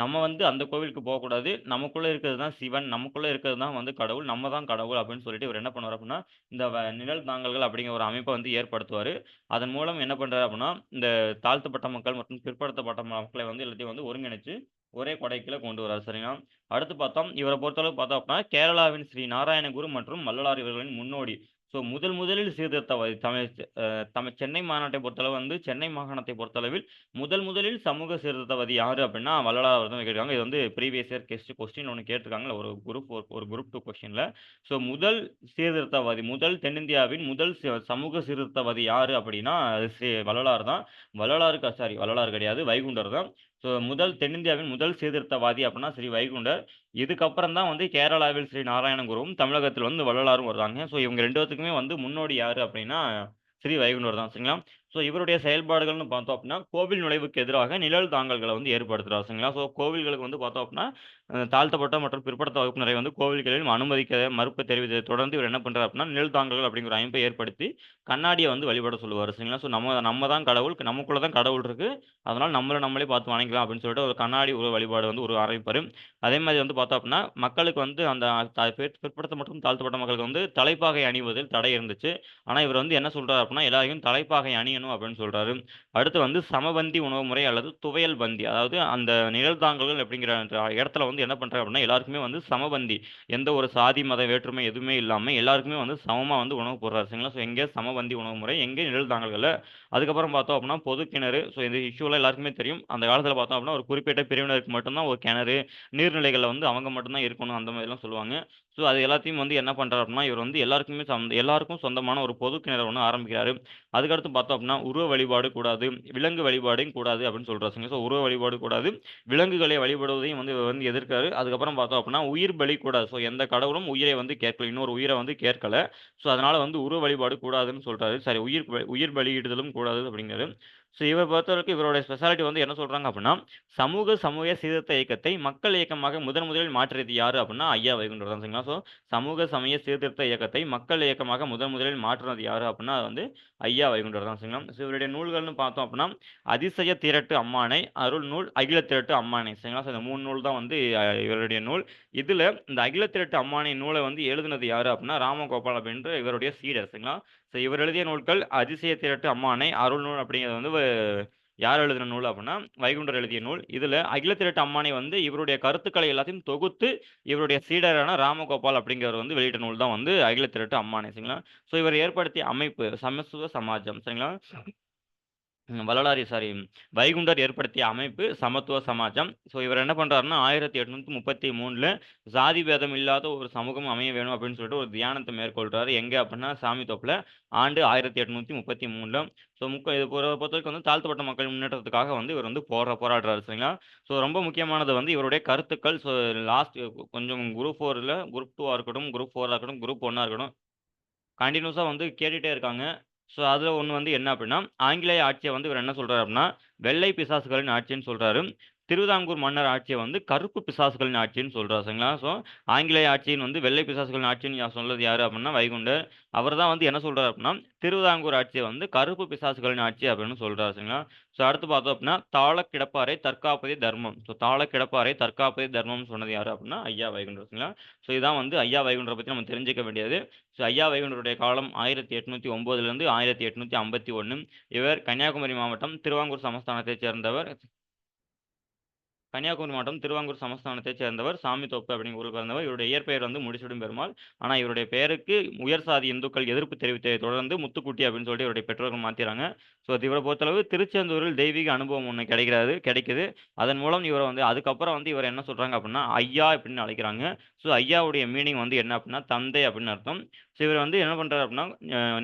Speaker 1: நம்ம வந்து அந்த கோவிலுக்கு போகக்கூடாது. நமக்குள்ள இருக்கிறது தான் சிவன், நமக்குள்ள இருக்கிறது தான் வந்து கடவுள். நம்ம தான் கடவுள் அப்படின்னு சொல்லிட்டு இவர் என்ன பண்ணுவாரு அப்படின்னா, இந்த நிழல் தாங்கல்கள் அப்படிங்கிற ஒரு அமைப்ப வந்து ஏற்படுத்துவாரு. அதன் மூலம் என்ன பண்றாரு அப்படின்னா, இந்த தாழ்த்தப்பட்ட மக்கள் மற்றும் பிற்படுத்தப்பட்ட மக்களை வந்து எல்லாத்தையும் வந்து ஒருங்கிணைச்சு, ஒரே கொடை கீழ கொண்டு வராரு. சரிங்களா? அடுத்து பார்த்தோம், இவர பொறுத்தளவு பார்த்தோம் அப்படின்னா, கேரளாவின் ஸ்ரீ நாராயணகுரு மற்றும் வள்ளலார் இவர்களின் முன்னோடி. ஸோ முதலில் சீர்திருத்தவாதி. சென்னை மாநாட்டை பொறுத்தளவு வந்து சென்னை மாகாணத்தை பொறுத்தளவில் முதலில் சமூக சீர்திருத்தவாதி யாரு அப்படின்னா, வள்ளலார் அவர் தான் கேட்டிருக்காங்க. இது வந்து ப்ரீவியஸ் இயர் கொஸ்டின் ஒண்ணு கேட்டிருக்காங்கல்ல ஒரு குரூப் 2 கொஸ்டின்ல. ஸோ முதல் சீர்திருத்தவாதி, தென்னிந்தியாவின் முதல் சமூக சீர்திருத்தவாதி யாரு அப்படின்னா, அது வள்ளலார் தான். வள்ளலார் கிடையாது. வைகுண்டர் தான். ஸோ தென்னிந்தியாவின் முதல் சீர்திருத்தவாதி அப்படின்னா ஸ்ரீ வைகுண்டர். இதுக்கப்புறம் தான் வந்து கேரளாவில் ஸ்ரீ நாராயணகுருவும், தமிழகத்தில் வந்து வள்ளலாரும் வர்றாங்க. ஸோ இவங்க 2 பேத்துக்குமே வந்து முன்னோடி யாரு அப்படின்னா, ஸ்ரீ வைகுண்டர் தான். சரிங்களா? ஸோ ஸோ இவருடைய செயல்பாடுகள்னு பார்த்தோம் அப்படின்னா, கோவில் நுழைவுக்கு எதிராக நிழல் தாங்கல்கள வந்து ஏற்படுத்துறார் சரிங்களா. ஸோ கோவில்களுக்கு வந்து பார்த்தோம் அப்படின்னா, தாழ்த்தப்பட்ட மற்றும் பிற்படுத்த வகுப்பினரை வந்து கோவில்களில் அனுமதிக்க மறுப்பு தெரிவித்ததை தொடர்ந்து இவர் என்ன பண்றார் அப்படின்னா, நிழல் தாங்கல்கள் அப்படிங்கிற ஒரு அமைப்பை ஏற்படுத்தி, கண்ணாடிய வந்து வழிபட சொல்லுவாரு சரிங்களா. ஸோ நம்ம நம்ம தான் கடவுள், நமக்குள்ள தான் கடவுள் இருக்கு. அதனால நம்மள நம்மளே பார்த்து வணங்கிக்கலாம் அப்படின்னு சொல்லிட்டு ஒரு கண்ணாடி உருவ வழிபாடு வந்து ஒரு ஆரம்பிப்பாரு. அதே மாரி வந்து பார்த்தோம் அப்படின்னா, மக்களுக்கு வந்து அந்த பிற்படுத்த மற்றும் தாழ்த்தப்பட்ட மக்களுக்கு வந்து தலைப்பாகை அணிவதில் தடை இருந்துச்சு. ஆனா இவர் வந்து என்ன சொல்றாரு அப்படின்னா, எல்லாரையும் தலைப்பாகை அணியணும் அப்படின்னு சொல்றாரு. அடுத்து வந்து சமபந்தி உணவு முறை அல்லது துவையல் பந்தி. அதாவது அந்த நிழல்தாங்கல்கள் அப்படிங்கிற அந்த இடத்துல வந்து என்ன பண்றாரு அப்படின்னா, எல்லாருக்குமே வந்து சமபந்தி. எந்த ஒரு சாதி, மத வேற்றுமை எதுவுமே இல்லாம எல்லாருக்குமே வந்து சமமா வந்து உணவு போடுறாரு சரிங்களா. ஸோ எங்கே சமபந்தி உணவு முறை, எங்கே நிழல்தாங்கல்கள்ல. அதுக்கப்புறம் பார்த்தோம் அப்படின்னா, பொது கிணறு. ஸோ இந்த இஷ்யூலாம் எல்லாருக்குமே தெரியும். அந்த காலத்தில பார்த்தோம் அப்படின்னா, ஒரு குறிப்பிட்ட பிரிவினருக்கு மட்டும் தான் ஒரு கிணறு, நீர்நிலைகள்ல வந்து அவங்க மட்டும் தான் இருக்கணும். அந்த மாதிரிலாம் சொல்லுவாங்க. ஸோ அது எல்லாத்தையும் வந்து என்ன பண்றாரு அப்படின்னா, இவர் வந்து எல்லாருக்குமே எல்லாருக்கும் சொந்தமான ஒரு பொது கிணறு ஒண்ணு ஆரம்பிக்கிறாரு. அதுக்கடுத்து பார்த்தோம் அப்படின்னா, உருவ வழிபாடு கூடாது, விலங்கு வழிபாடும் கூடாது அப்படின்னு சொல்றாருங்க. ஸோ உருவ வழிபாடு கூடாது, விலங்குகளை வழிபடுவதையும் வந்து இவர் வந்து எதிர்க்காரு. அதுக்கப்புறம் பார்த்தோம் அப்படின்னா, உயிர் பலி கூடாது. ஸோ எந்த கடவுளும் உயிரை வந்து கேட்கல. இன்னொரு உயிர வந்து கேட்கல. ஸோ அதனால வந்து உருவ வழிபாடு கூடாதுன்னு சொல்றாரு. சாரி உயிர் பலியிடுதலும் கூடாது அப்படிங்கிறாரு. ஸோ இவர பொறுத்தவரைக்கும் இவருடைய ஸ்பெஷாலிட்டி வந்து என்ன சொல்றாங்க அப்படின்னா, சமூக சீர்திருத்த இயக்கத்தை மக்கள் இயக்கமாக முதலில் மாற்றியது யாரு அப்படின்னா, ஐயா வைகுண்டர் தான் சரிங்களா. ஸோ சமூக சமய சீர்திருத்த இயக்கத்தை மக்கள் இயக்கமாக முதலில் மாற்றுனது யாரு அப்படின்னா, அது வந்து ஐயா வைகுண்டர் தான் சரிங்களா. ஸோ இவருடைய நூல்கள்னு பார்த்தோம் அப்படின்னா, அதிசய திரட்டு அம்மானை, அருள் நூல், அகில திரட்டு அம்மானை சரிங்களா. ஸோ இந்த 3 நூல் தான் வந்து இவருடைய நூல். இதுல இந்த அகில திரட்டு அம்மானை நூலை வந்து எழுதுனது யாரு அப்படின்னா, ராமகோபால் அப்படின்ற இவருடைய சீடர் சரிங்களா. ஸோ இவர் எழுதிய நூல்கள் அதிசய திரட்டு அம்மானை, அருள் நூல் அப்படிங்கிறது வந்து யார் எழுதின நூல் அப்படின்னா, வைகுண்டர் எழுதிய நூல். இதுல அகில திரட்டு அம்மானை வந்து இவருடைய கருத்துக்களை எல்லாத்தையும் தொகுத்து, இவருடைய சீடரான ராமகோபால் அப்படிங்கிறவர் வந்து வெளியிட்ட நூல் தான் வந்து அகில திரட்டு அம்மானை சரிங்களா. ஸோ இவர் ஏற்படுத்திய அமைப்பு சமத்துவ சமாஜம் சரிங்களா. வள்ளலாரி சாரி வைகுண்டர் ஏற்படுத்திய அமைப்பு சமத்துவ சமாஜம். ஸோ இவர் என்ன பண்றாருன்னா, 1833ல சாதி பேதம் இல்லாத ஒரு சமூகம் அமைய வேணும் அப்படின்னு சொல்லிட்டு ஒரு தியானத்தை மேற்கொள்றாரு. எங்க அப்படின்னா, சாமித்தோப்புல. ஆண்டு 1833ல. ஸோ இது பொறுத்தவரைக்கும் வந்து தாழ்த்தப்பட்ட மக்கள் முன்னேற்றத்துக்காக வந்து இவர் வந்து போராடுறாரு சரிங்களா. ஸோ ரொம்ப முக்கியமானது வந்து இவருடைய கருத்துக்கள். ஸோ லாஸ்ட் கொஞ்சம் குரூப் 4ல குரூப் 2 இருக்கட்டும், குரூப் 4 இருக்கட்டும், குரூப் 1 இருக்கட்டும், கன்டினியூஸா வந்து கேட்டுட்டே இருக்காங்க. ஸோ அதுல ஒண்ணு வந்து என்ன அப்டின்னா, ஆங்கிலேய ஆட்சிய வந்து இவரு என்ன சொல்றாரு அப்டின்னா, வெள்ளை பிசாசுகளின் ஆட்சின்னு சொல்றாரு. திருவிதாங்கூர் மன்னர் ஆட்சிய வந்து கருப்பு பிசாசுகளின் ஆட்சின்னு சொல்றாரு சரிங்களா. ஸோ ஆங்கிலேய ஆட்சியின் வந்து வெள்ளை பிசாசுகளின் ஆட்சின்னு சொன்னது யாரு அப்டின்னா வைகுண்டர். அவர் தான் வந்து என்ன சொல்றாரு அப்டின்னா, திருவிதாங்கூர் ஆட்சிய வந்து கருப்பு பிசாசுகளின் ஆட்சி அப்டின்னு சொல்றாரு சரிங்களா. ஸோ அடுத்து பார்த்தோம் அப்டின்னா, தாழக் கிடப்பாரை தற்காப்பதே தர்மம். ஸோ தாழக் கிடப்பாரை தற்காப்பதே தர்மம்னு சொன்னது யாரு அப்டின்னா, ஐயா வைகுண்டர் சரிங்களா. ஸோ இதான் வந்து ஐயா வைகுண்டர பத்தி நம்ம தெரிஞ்சுக்க வேண்டியது. ஸோ ஐயா வைகுண்டருடைய காலம் 1809லிருந்து 1851. இவர் கன்னியாகுமரி மாவட்டம் திருவாங்கூர் சமஸ்தானத்தைச் சேர்ந்தவர். கன்னியாகுமரி மாவட்டம் திருவாங்கூர் சமஸ்தானத்தைச் சேர்ந்தவர். சாமித்தோப்பு அப்படிங்கிற ஊர்ல பிறந்தவர். இவருடைய இயற்பெயர் வந்து முடிசூடும் பெருமாள். ஆனா இவருடைய பெயருக்கு உயர் சாதி இந்துக்கள் எதிர்ப்பு தெரிவித்ததை தொடர்ந்து முத்துக்குட்டி அப்படின்னு சொல்லிட்டு இவருடைய பெற்றோர்கள் மாத்திறாங்க. ஸோ இவர பொறுத்தளவு திருச்செந்தூரில் தெய்வீக அனுபவம் ஒண்ணு கிடைக்குது. அதன் மூலம் இவர வந்து அதுக்கப்புறம் வந்து இவர என்ன சொல்றாங்க அப்படின்னா, ஐயா அப்படின்னு அழைக்கிறாங்க. ஸோ ஐயாவுடைய மீனிங் வந்து என்ன அப்படின்னா, தந்தை அப்படின்னு அர்த்தம். ஸோ இவர் வந்து என்ன பண்றாரு அப்படின்னா,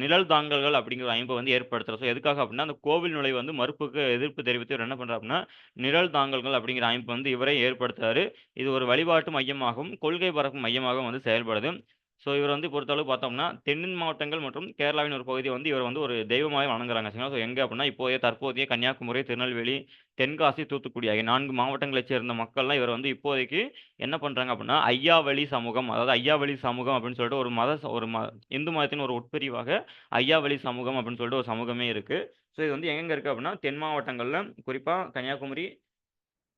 Speaker 1: நிழல் தாங்கல்கள் அப்படிங்கிற ஒரு அமைப்பை வந்து ஏற்படுத்துறார். ஸோ எதுக்காக அப்படின்னா, அந்த கோவில் நுழைவு வந்து மறுப்புக்கு எதிர்ப்பு தெரிவித்து இவர் என்ன பண்றாரு அப்படின்னா, நிழல் தாங்கல்கள் அப்படிங்கிற அமைப்பு வந்து இவரே ஏற்படுத்துறாரு. இது ஒரு வழிபாட்டு மையமாகவும், கொள்கை பரப்பும் மையமாகவும் வந்து செயல்படுது. ஸோ இவர் வந்து பொறுத்தளவு பார்த்தோம்னா, தென் மாவட்டங்கள் மற்றும் கேரளாவின் ஒரு பகுதிய வந்து இவர் வந்து ஒரு தெய்வமாவே வணங்குறாங்க. சரிங்களா. ஸோ எங்க அப்படின்னா, தற்போதைய கன்னியாகுமரி, திருநெல்வேலி, தென்காசி, தூத்துக்குடி ஆகிய 4 மாவட்டங்களைச் சேர்ந்த மக்கள்லாம் இவர் வந்து இப்போதைக்கு என்ன பண்றாங்க அப்படின்னா, ஐயாவழி சமூகம், அதாவது ஐயாவழி சமூகம் அப்படின்னு சொல்லிட்டு இந்து மதத்தின் ஒரு உட்பிரிவாக ஐயாவழி சமூகம் அப்படின்னு சொல்லிட்டு ஒரு சமூகமே இருக்கு. ஸோ இது வந்து எங்கெங்க இருக்கு அப்படின்னா, தென் மாவட்டங்கள்ல குறிப்பா கன்னியாகுமரி,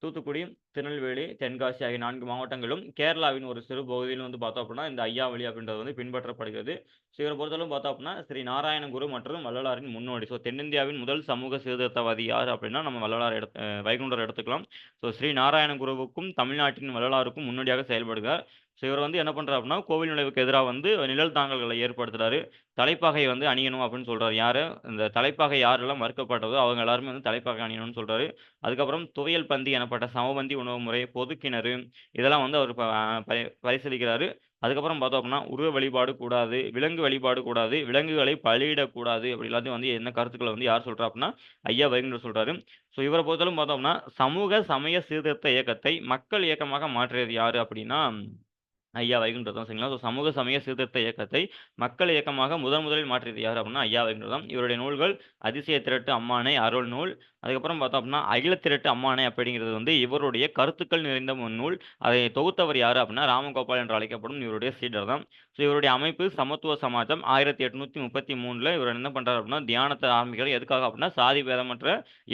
Speaker 1: தூத்துக்குடி, திருநெல்வேலி, தென்காசி ஆகிய 4 மாவட்டங்களும், கேரளாவின் ஒரு சிறு பகுதியிலும் வந்து பார்த்தோம் அப்படின்னா, இந்த ஐயாவழி அப்படின்றது வந்து பின்பற்றப்படுகிறது. ஸோ இவர பொறுத்தளவு பார்த்தோம் அப்படின்னா, ஸ்ரீ நாராயண குரு மற்றும் வள்ளலாரின் முன்னோடி. ஸோ தென்னிந்தியாவின் முதல் சமூக சீர்திருத்தவாதி யார் அப்படின்னா, நம்ம வைகுண்டர் எடுத்துக்கலாம். ஸோ ஸ்ரீ நாராயண குருவுக்கும், தமிழ்நாட்டின் வள்ளலாருக்கும் முன்னோடியாக செயல்படுகிறார். ஸோ இவர் வந்து என்ன பண்றார் அப்படின்னா, கோவில் நுழைவுக்கு எதிரா வந்து நிழல் தாங்கல்களை ஏற்படுத்துறாரு. தலைப்பாகை வந்து அணியணும் அப்படின்னு சொல்றாரு. யாரு? இந்த தலைப்பாகை யாரெல்லாம் மறுக்கப்பட்டதோ அவங்க எல்லாருமே வந்து தலைப்பாகை அணியணும்னு சொல்றாரு. அதுக்கப்புறம் துவையல் பந்தி எனப்பட்ட சமபந்தி உணவு முறை, பொதுக்கிணறு இதெல்லாம் வந்து அவர் பரிசீலிக்கிறாரு. அதுக்கப்புறம் பார்த்தோம் அப்படின்னா, உருவ வழிபாடு கூடாது, விலங்கு வழிபாடு கூடாது, விலங்குகளை பலியிடக்கூடாது அப்படி எல்லாத்தையும் வந்து என்ன கருத்துக்கள வந்து யார் சொல்றா அப்படின்னா, ஐயா வைகுண்டர் சொல்றாரு. ஸோ இவர பொறுத்தளவு பார்த்தோம்னா, சமூக சமய சீர்திருத்த இயக்கத்தை மக்கள் இயக்கமாக மாற்றியது யாரு அப்படின்னா ஐயா வைகுண்டர் தான் சரிங்களா. ஸோ சமூக சமய சீர்திருத்த இயக்கத்தை மக்கள் இயக்கமாக முதலில் மாற்றியது யார் அப்படின்னா ஐயா வைகுண்டர் தான். இவருடைய நூல்கள் அதிசய திரட்டு அம்மானை அருள் நூல், அதுக்கப்புறம் பார்த்தோம் அப்படின்னா அகில திரட்டு அம்மானை அப்படிங்கிறது வந்து இவருடைய கருத்துக்கள் நிறைந்த நூல். அதை தொகுத்தவர் யார் அப்படின்னா ராமகோபால் என்று அழைக்கப்படும் இவருடைய சீடர் தான். ஸோ இவருடைய அமைப்பு சமத்துவ சமாஜம் 1833 இவர் என்ன பண்றாரு அப்படின்னா தியானத்தை ஆரம்பிக்கிறார். எதுக்காக அப்படின்னா சாதி பேதமற்ற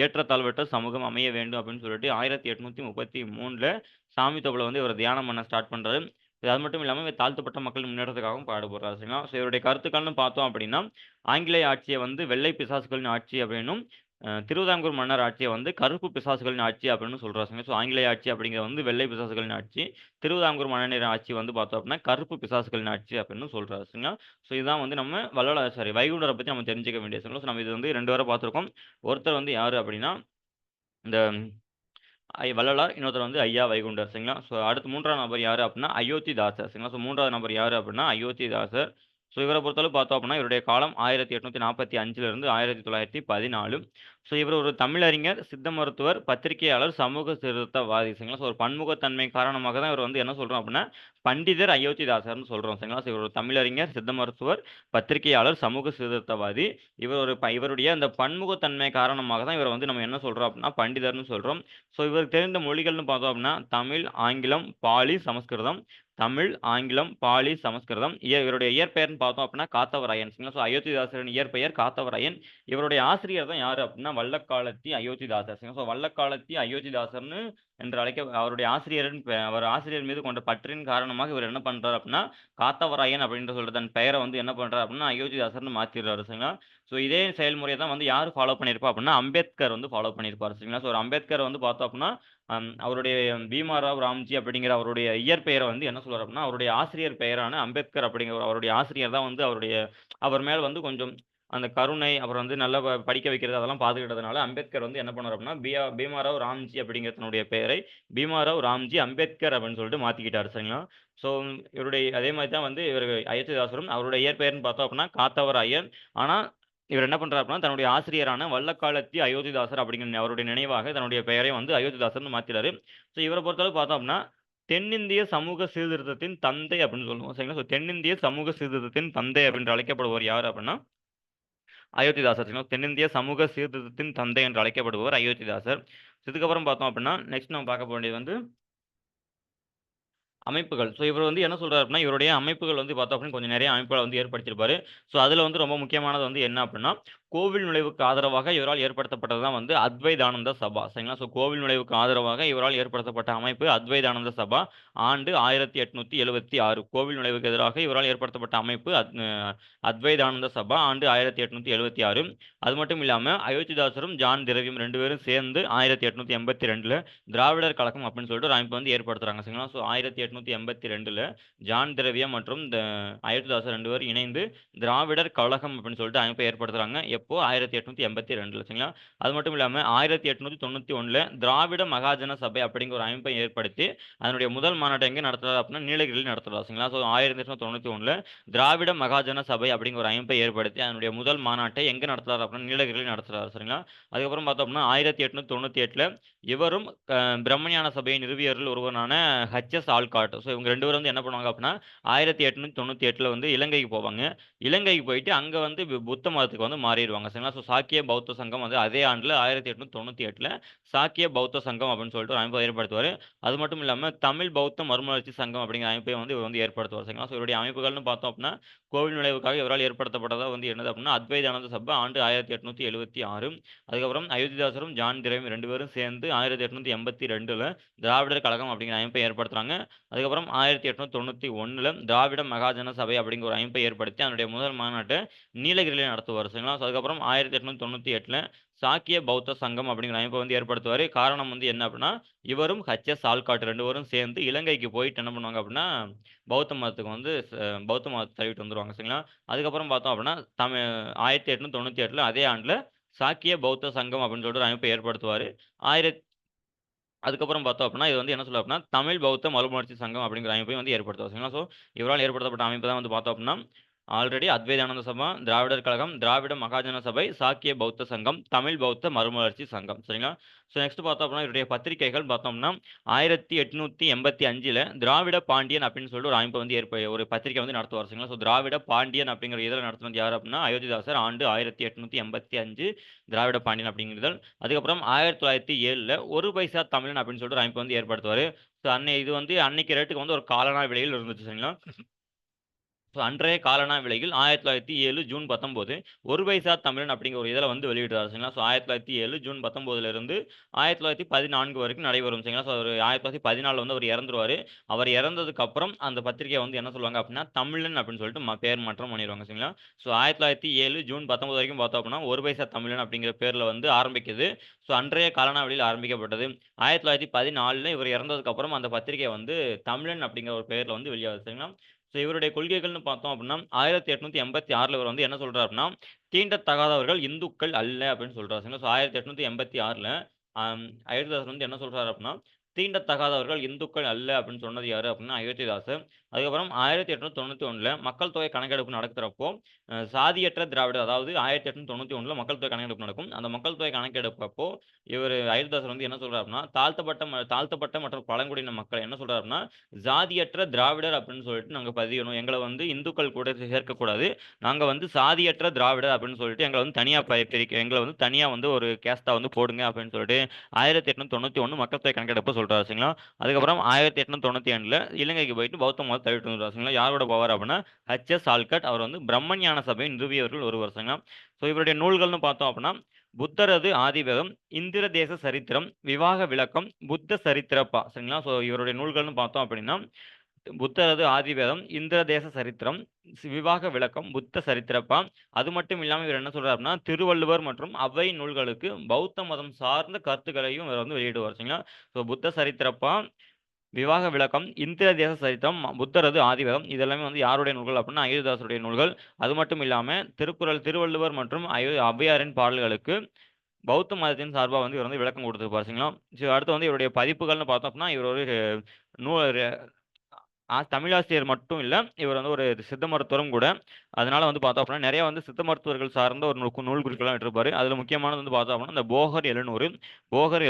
Speaker 1: ஏற்றத்தாழ்வற்ற சமூகம் அமைய வேண்டும் அப்படின்னு சொல்லிட்டு 1833 சாமி தோப்புல வந்து இவர் தியானம் பண்ண ஸ்டார்ட் பண்றாரு. அது மட்டும் இல்லாம இவர் தாழ்த்தப்பட்ட மக்கள் முன்னேற்றத்துக்காகவும் பாடுபடுறாரு சரிங்களா. ஸோ இவருடைய கருத்துக்கள்னு பார்த்தோம் அப்படின்னா ஆங்கிலேய ஆட்சியை வந்து வெள்ளை பிசாசுகளின் ஆட்சி அப்படின்னும் திருவிதாங்கூர் மன்னர் ஆட்சியை வந்து கருப்பு பிசாசுகளின் ஆட்சி அப்படின்னு சொல்றாங்க. ஸோ ஆங்கிலேய ஆட்சி அப்படிங்கிறது வந்து வெள்ளை பிசாசுகளின் ஆட்சி, திருவிதாங்கூர் மன்னரின் ஆட்சி வந்து பார்த்தோம் அப்படின்னா கருப்பு பிசாசுகளின் ஆட்சி அப்படின்னு சொல்றாரு சரிங்களா. ஸோ இதுதான் வந்து நம்ம வைகுண்டரை பத்தி நம்ம தெரிஞ்சுக்க வேண்டிய சரிங்களா. ஸோ நம்ம இது வந்து 2 பேரை பார்த்துருக்கோம். ஒருத்தர் வந்து யாரு அப்படின்னா இந்த வள்ளலார், இன்னொருத்தர் வந்து ஐயா வைகுண்டர் சரிங்களா. ஸோ அடுத்து 3ஆவது நபர் யாரு அப்படின்னா அயோத்திதாசர் சரிங்களா. ஸோ 3ஆவது நபர் யாரு அப்படின்னா அயோத்திதாசர். ஸோ இவரை பொறுத்தளவு பார்த்தோம் அப்படின்னா இவருடைய காலம் 1845 இருந்து 1914. ஸோ இவர் ஒரு தமிழறிஞர், சித்த மருத்துவர், பத்திரிகையாளர், சமூக சீர்திருத்தவாதி சரிங்களா. ஸோ ஒரு பன்முகத்தன்மை காரணமாக தான் இவர் வந்து என்ன சொல்றோம் அப்படின்னா பண்டிதர் அயோத்திதாசர்னு சொல்றோம் சரிங்களா. ஸோ இவர் ஒரு தமிழறிஞர், சித்த மருத்துவர், பத்திரிகையாளர், சமூக சீர்திருத்தவாதி. இவருடைய அந்த பன்முகத்தன்மை காரணமாக தான் இவரை வந்து நம்ம என்ன சொல்றோம் அப்படின்னா பண்டிதர்னு சொல்றோம். ஸோ இவருக்கு தெரிந்த மொழிகள்னு பார்த்தோம் அப்படின்னா தமிழ், ஆங்கிலம், பாலி, சமஸ்கிருதம். தமிழ், ஆங்கிலம், பாலி, சமஸ்கிருதம். இவருடைய இயற்பெயர்னு பார்த்தோம் அப்படின்னா காத்தவராயன் சரிங்களா. ஸோ அயோத்திதாசரின் இயற்பெயர் காத்தவராயன். இவருடைய ஆசிரியர் தான் யாரு அப்படின்னா வல்லக்காலத்தி அயோத்திதாசர் சரிங்களா. ஸோ வல்லக்காலத்தி அயோத்திதாசர்னு என்று அவருடைய அவர் ஆசிரியர் மீது கொண்ட பற்றின் காரணமாக இவர் என்ன பண்றாரு அப்படின்னா காத்தவராயன் அப்படின்ற சொல்ற தன் பெயரை வந்து என்ன பண்றாரு அப்படின்னா அயோத்திதாசர்னு மாத்திடுறாரு சரிங்களா. ஸோ இதே செயல்முறையை தான் வந்து யார் ஃபாலோ பண்ணியிருப்பா அப்படின்னா அம்பேத்கர் வந்து ஃபாலோ பண்ணியிருப்பார் சரிங்களா. ஸோ ஒரு அம்பேத்கர் வந்து பார்த்தோம் அப்படின்னா அவருடைய பீமாராவ் ராம்ஜி அப்படிங்கிற அவருடைய இயற்பெயரை வந்து என்ன சொல்றாரு அப்படின்னா அவருடைய ஆசிரியர் பெயரான அம்பேத்கர் அப்படிங்கிற அவருடைய ஆசிரியர் தான் வந்து அவர் மேல் வந்து கொஞ்சம் அந்த கருணை அப்புறம் வந்து நல்லா படிக்க வைக்கிறது அதெல்லாம் பார்த்துக்கிட்டதுனால அம்பேத்கர் வந்து என்ன பண்ணார் அப்படின்னா பீமாராவ் ராம்ஜி அப்படிங்கிறதனுடைய பெயரை பீமாராவ் ராம்ஜி அம்பேத்கர் அப்படின்னு சொல்லிட்டு மாத்திக்கிட்டார் சரிங்களா. ஸோ இவருடைய அதே மாதிரி தான் வந்து இவர் அயோத்திதாசரும் அவருடைய இயற்பெயர்னு பார்த்தோம் அப்படின்னா காத்தவராயன். ஆனால் இவர் என்ன பண்றாரு அப்படின்னா தன்னுடைய ஆசிரியரான வல்லக்காலத்தி அயோத்திதாசர் அப்படிங்கிற அவருடைய நினைவாக தன்னுடைய பெயரை வந்து அயோத்திதாசர்னு மாத்திறாரு. ஸோ இவரை பொறுத்தளவு பார்த்தோம் அப்படின்னா தென்னிந்திய சமூக சீர்திருத்தத்தின் தந்தை அப்படின்னு சொல்லுவோம் சரிங்களா. ஸோ தென்னிந்திய சமூக சீர்திருத்தத்தின் தந்தை அப்படின்னு அழைக்கப்படுவர் யார் அப்படின்னா அயோத்திதாசர் சரிங்களா. தென்னிந்திய சமூக சீர்திருத்தத்தின் தந்தை என்று அழைக்கப்படுபவர் அயோத்திதாசர். இதுக்கப்புறம் பார்த்தோம் அப்படின்னா நெக்ஸ்ட் நம்ம பார்க்க வேண்டியது வந்து அமைப்புகள். ஸோ இவர் வந்து என்ன சொல்றாரு அப்படின்னா, இவருடைய அமைப்புகள் வந்து பார்த்தோம் அப்படின்னா, கொஞ்சம் நிறைய அமைப்புகள வந்து ஏற்படுத்தியிருப்பாரு. ஸோ அதில வந்து ரொம்ப முக்கியமானது வந்து என்ன அப்படின்னா, கோவில் நுழைவுக்கு ஆதரவாக இவரால் ஏற்படுத்தப்பட்டது தான் வந்து அத்வைதானந்த சபா. சரிங்களா? ஸோ கோவில் நுழைவுக்கு ஆதரவாக இவரால் ஏற்படுத்தப்பட்ட அமைப்பு அத்வைதானந்த சபா. ஆண்டு 1876. கோவில் நுழைவுக்கு எதிராக இவரால் ஏற்படுத்தப்பட்ட அமைப்பு அத்வைதானந்த சபா. ஆண்டு 1876. அது மட்டும் இல்லாம அயோத்திதாசரும், ஜான் திரவியம் 2 பேரும் சேர்ந்து 1882ல திராவிடர் கழகம் அப்படின்னு சொல்லிட்டு ஒரு அமைப்பு வந்து ஏற்படுத்துறாங்க. சரிங்களா? ஸோ 1882ல ஜான் திரவியம் மற்றும் அயோத்திதாசர் 2 பேரும் இணைந்து திராவிடர் கழகம் அப்படின்னு சொல்லிட்டு அமைப்பை ஏற்படுத்துறாங்க. எப்போ 1882ல சரிங்களா. அது மட்டும் இல்லாம 1891ல திராவிட மகாஜன சபை அப்படிங்கிற ஒரு அமைப்பை ஏற்படுத்தி அதனுடைய முதல் மாநாட்டை எங்க நடத்துறாரு அப்படின்னா நீலகிரியில் நடத்துறாரு சரிங்களா. ஸோ 1891ல திராவிட மகாஜன சபை அப்படிங்கிற ஒரு அமைப்பை ஏற்படுத்தி அதனுடைய முதல் மாநாட்டை எங்க நடத்துறாரு அப்படின்னா நீலகிரியில் நடத்துறாரு சரிங்களா. அதுக்கப்புறம் பார்த்தோம் அப்படின்னா 1898ல இவரும் பிரம்மஞான சபையை நிறுவியவர்கள் ஒருவரான ஹெச்எஸ் ஆல்காட். ஸோ இவங்க 2 பேரும் வந்து என்ன பண்ணுவாங்க அப்படின்னா 1898ல வந்து இலங்கைக்கு போவாங்க. இலங்கைக்கு போயிட்டு அங்க வந்து புத்த மதத்துக்கு வந்து மாறிடுவாங்க சரிங்களா. ஸோ சாக்கிய பௌத்த சங்கம் வந்து அதே ஆண்டுல 1898ல சாக்கிய பௌத்த சங்கம் அப்படின்னு சொல்லிட்டு ஒரு அமைப்பை ஏற்படுத்துவார். அது மட்டும் இல்லாம தமிழ் பௌத்த மறுமலர்ச்சி சங்கம் அப்படிங்கிற அமைப்பை வந்து இவர் வந்து ஏற்படுத்துவார் சரிங்களா. ஸோ இவருடைய அமைப்புகள்னு பார்த்தோம் அப்படின்னா கோவில் நுழைவுக்காக இவரால் ஏற்படுத்தப்பட்டதா வந்து என்னது அப்படின்னா அத்வைதானந்த சபை ஆண்டு 1876. அதுக்கப்புறம் அயோத்திதாசரும் ஜான் திரவியம் 2 பேரும் சேர்ந்து 1882ல திராவிடர் கழகம் அப்படிங்கிற அமைப்பை ஏற்படுத்துறாங்க. அதுக்கப்புறம் 1891ல திராவிட மகாஜன சபை அப்படிங்கிற ஒரு அமைப்பை ஏற்படுத்தி அதனுடைய முதல் மாநாட்டை நீலகிரியில் நடத்துவார் சரிங்களா. ஸோ அதுக்கப்புறம் 1898ல சாக்கிய பௌத்த சங்கம் அப்படிங்கிற அமைப்பை வந்து ஏற்படுத்துவார். காரணம் வந்து என்ன அப்படின்னா இவரும் ஹெச்எஸ் ஆல்காட் 2 பேரும் சேர்ந்து இலங்கைக்கு போயிட்டு என்ன பண்ணுவாங்க அப்படின்னா பௌத்த மதத்துக்கு வந்து பௌத்த மதத்தை தழுவிட்டு வந்துருவாங்க சரிங்களா. அதுக்கப்புறம் பார்த்தோம் அப்படின்னா 1898ல அதே ஆண்டுல சாக்கிய பௌத்த சங்கம் அப்படின்னு சொல்லிட்டு ஒரு அமைப்பை ஏற்படுத்துவார். அதுக்கப்புறம் பார்த்தோம் அப்படின்னா இது வந்து என்ன சொல்ல அப்படின்னா தமிழ் பௌத்த மறுமலர்ச்சி சங்கம் அப்படிங்கிற அமைப்பையும் வந்து ஏற்படுத்துவார் சரிங்களா. ஸோ இவரால் ஏற்படுத்தப்பட்ட அமைப்பு தான் வந்து பார்த்தோம் அப்படின்னா ஆல்ரெடி அத்வைதானந்த சபா, திராவிடர் கழகம், திராவிட மகாஜன சபை, சாக்கிய பௌத்த சங்கம், தமிழ் பௌத்த மறுமலர்ச்சி சங்கம். சரிங்களா? ஸோ நெக்ஸ்ட் பார்த்தோம் அப்படின்னா இவருடைய பத்திரிகைகள் பார்த்தோம்னா 1885ல திராவிட பாண்டியன் அப்படின்னு சொல்லிட்டு ஒரு அமைப்பு வந்து ஒரு பத்திரிகை வந்து நடத்துவார். சரிங்களா? ஸோ திராவிட பாண்டியன் அப்படிங்கிற இதழை நடத்துனது யார் அப்படின்னா அயோத்திதாசர். ஆண்டு 1885 திராவிட பாண்டியன் அப்படிங்கிற இதழ். அதுக்கப்புறம் 1907ல ஒரு பைசா தமிழன் அப்படின்னு சொல்லிட்டு ஒரு அமைப்பு வந்து ஏற்படுத்துவார். ஸோ இது வந்து அன்னைக்கு ரேட்டுக்கு வந்து ஒரு காலனா விலையில் இருந்துச்சு. சரிங்களா? ஸோ அன்றைய காலனா விலையில் 1907 ஜூன் 19 ஒரு பைசா தமிழன் அப்படிங்கிற ஒரு இதில் வந்து வெளியிட்டார். சரிங்களா? ஸோ 1907 ஜூன் 19லிருந்து 1914 வரைக்கும் நடைபெறும். சரிங்களா? ஸோ ஒரு 1914 வந்து அவர் இறந்துருவார். அவர் இறந்ததுக்கு அப்புறம் அந்த பத்திரிகையை வந்து என்ன சொல்லுவாங்க அப்படின்னா தமிழன் அப்படின்னு சொல்லிட்டு பேர் மாற்றம் பண்ணிடுவாங்க. சரிங்களா? ஸோ 1907 ஜூன் 19 வரைக்கும் பார்த்தோம் அப்படின்னா ஒரு பைசா தமிழன் அப்படிங்கிற பேரில் வந்து ஆரம்பிக்குது. ஸோ அன்றைய காலனா விலையில் ஆரம்பிக்கப்பட்டது. 1914 இவர் இறந்ததுக்கு அப்புறம் அந்த பத்திரிகை வந்து தமிழன் அப்படிங்கிற ஒரு பேரில் வந்து வெளியாகுது. சரிங்களா? ஸோ இவருடைய கொள்கைகள்னு பார்த்தோம் அப்படின்னா 1886ல் இவர் வந்து என்ன சொல்றாரு அப்படின்னா தீண்டத்தகாதவர்கள் இந்துக்கள் அல்ல அப்படின்னு சொல்றாரு. ஸோ 1886ல் அயோத்திதாசர் வந்து என்ன சொல்றாரு அப்படின்னா தீண்டத்தகாதவர்கள் இந்துக்கள் அல்ல அப்படின்னு சொன்னது யாரு அப்படின்னா அயோத்திதாசர். அதுக்கப்புறம் 1891ல் மக்கள் தொகை கணக்கெடுப்பு நடக்கிறப்போ சாதியற்ற திராவிடர், அதாவது 1891ல் மக்கள் தொகை கணக்கெடுப்பு நடக்கும். அந்த மக்கள் தொகை கணக்கெடுப்பப்போ இவர் அயோத்திதாசர் வந்து என்ன சொல்றாரு அப்படின்னா தாழ்த்தப்பட்ட மற்றும் பழங்குடியின மக்கள் என்ன சொல்றாரு அப்படின்னா ஜாதியற்ற திராவிடர் அப்படின்னு சொல்லிட்டு நாங்க பதியணும். எங்கள வந்து இந்துக்கள் கூட சேர்க்கக்கூடாது. நாங்க வந்து சாதியற்ற திராவிடர் அப்படின்னு சொல்லிட்டு எங்கள வந்து தனியா எங்கள வந்து தனியா வந்து ஒரு கேஸ்ட்டா வந்து போடுங்க அப்படின்னு சொல்லிட்டு 1891 மக்கள் தொகை கணக்கெடுப்பு சொல்றாரு. சரிங்களா? அதுக்கப்புறம் 1892ல இலங்கைக்கு போயிட்டு பௌத்த மதத்தை தழுவிட்டு வந்துருவாரு. சரிங்களா? யாரோட போவார் அப்படின்னா ஹெச்.எஸ். ஆல்கட். அவர் வந்து பிரம்மஞான சபையை நிறுவியவர்கள் ஒருவர். சரிங்களா? ஸோ இவருடைய நூல்கள்னு பார்த்தோம் அப்படின்னா புத்தரது ஆதிவேதம், இந்திர தேச சரித்திரம், விவாக விளக்கம், புத்த சரித்திரப்பா. சரிங்களா? ஸோ இவருடைய நூல்கள்னு பார்த்தோம் அப்படின்னா புத்தரது ஆதிவேதம், இந்திர தேச சரித்திரம், விவாக விளக்கம், புத்த சரித்திரப்பா. அது மட்டும் இல்லாம இவர் என்ன சொல்றாரு அப்படின்னா திருவள்ளுவர் மற்றும் அவ்வை நூல்களுக்கு பௌத்த மதம் சார்ந்த கருத்துக்களையும் இவர் வந்து வெளியிடுவார். சரிங்களா? ஸோ புத்த சரித்திரப்பா, விவாக விளக்கம், இந்திர தேச சரித்திரம், புத்தரது ஆதிவேதம் இதெல்லாமே வந்து யாருடைய நூல்கள் அப்படின்னா அயோத்திதாசருடைய நூல்கள். அது மட்டும் இல்லாம திருக்குறள், திருவள்ளுவர் மற்றும் ஔவையாரின் பாடல்களுக்கு பௌத்த மதத்தின் சார்பா வந்து இவர் வந்து விளக்கம் கொடுத்திருப்பார். சரிங்களா? அடுத்து வந்து இவருடைய பதிப்புகள்னு பார்த்தோம் அப்படின்னா இவர் ஒரு நூ தமிழாசிரியர் மட்டும் இல்ல. இவர் வந்து ஒரு சித்த மருத்துவரும் கூட. அதனால வந்து பார்த்தோம் அப்படின்னா, நெறைய வந்து சித்த மருத்துவர்கள் சார்ந்த ஒரு நூல் குறிப்புலாம் விட்டிருப்பாரு. அதுல முக்கியமானது வந்து பார்த்தோம் அப்படின்னா, இந்த போகர்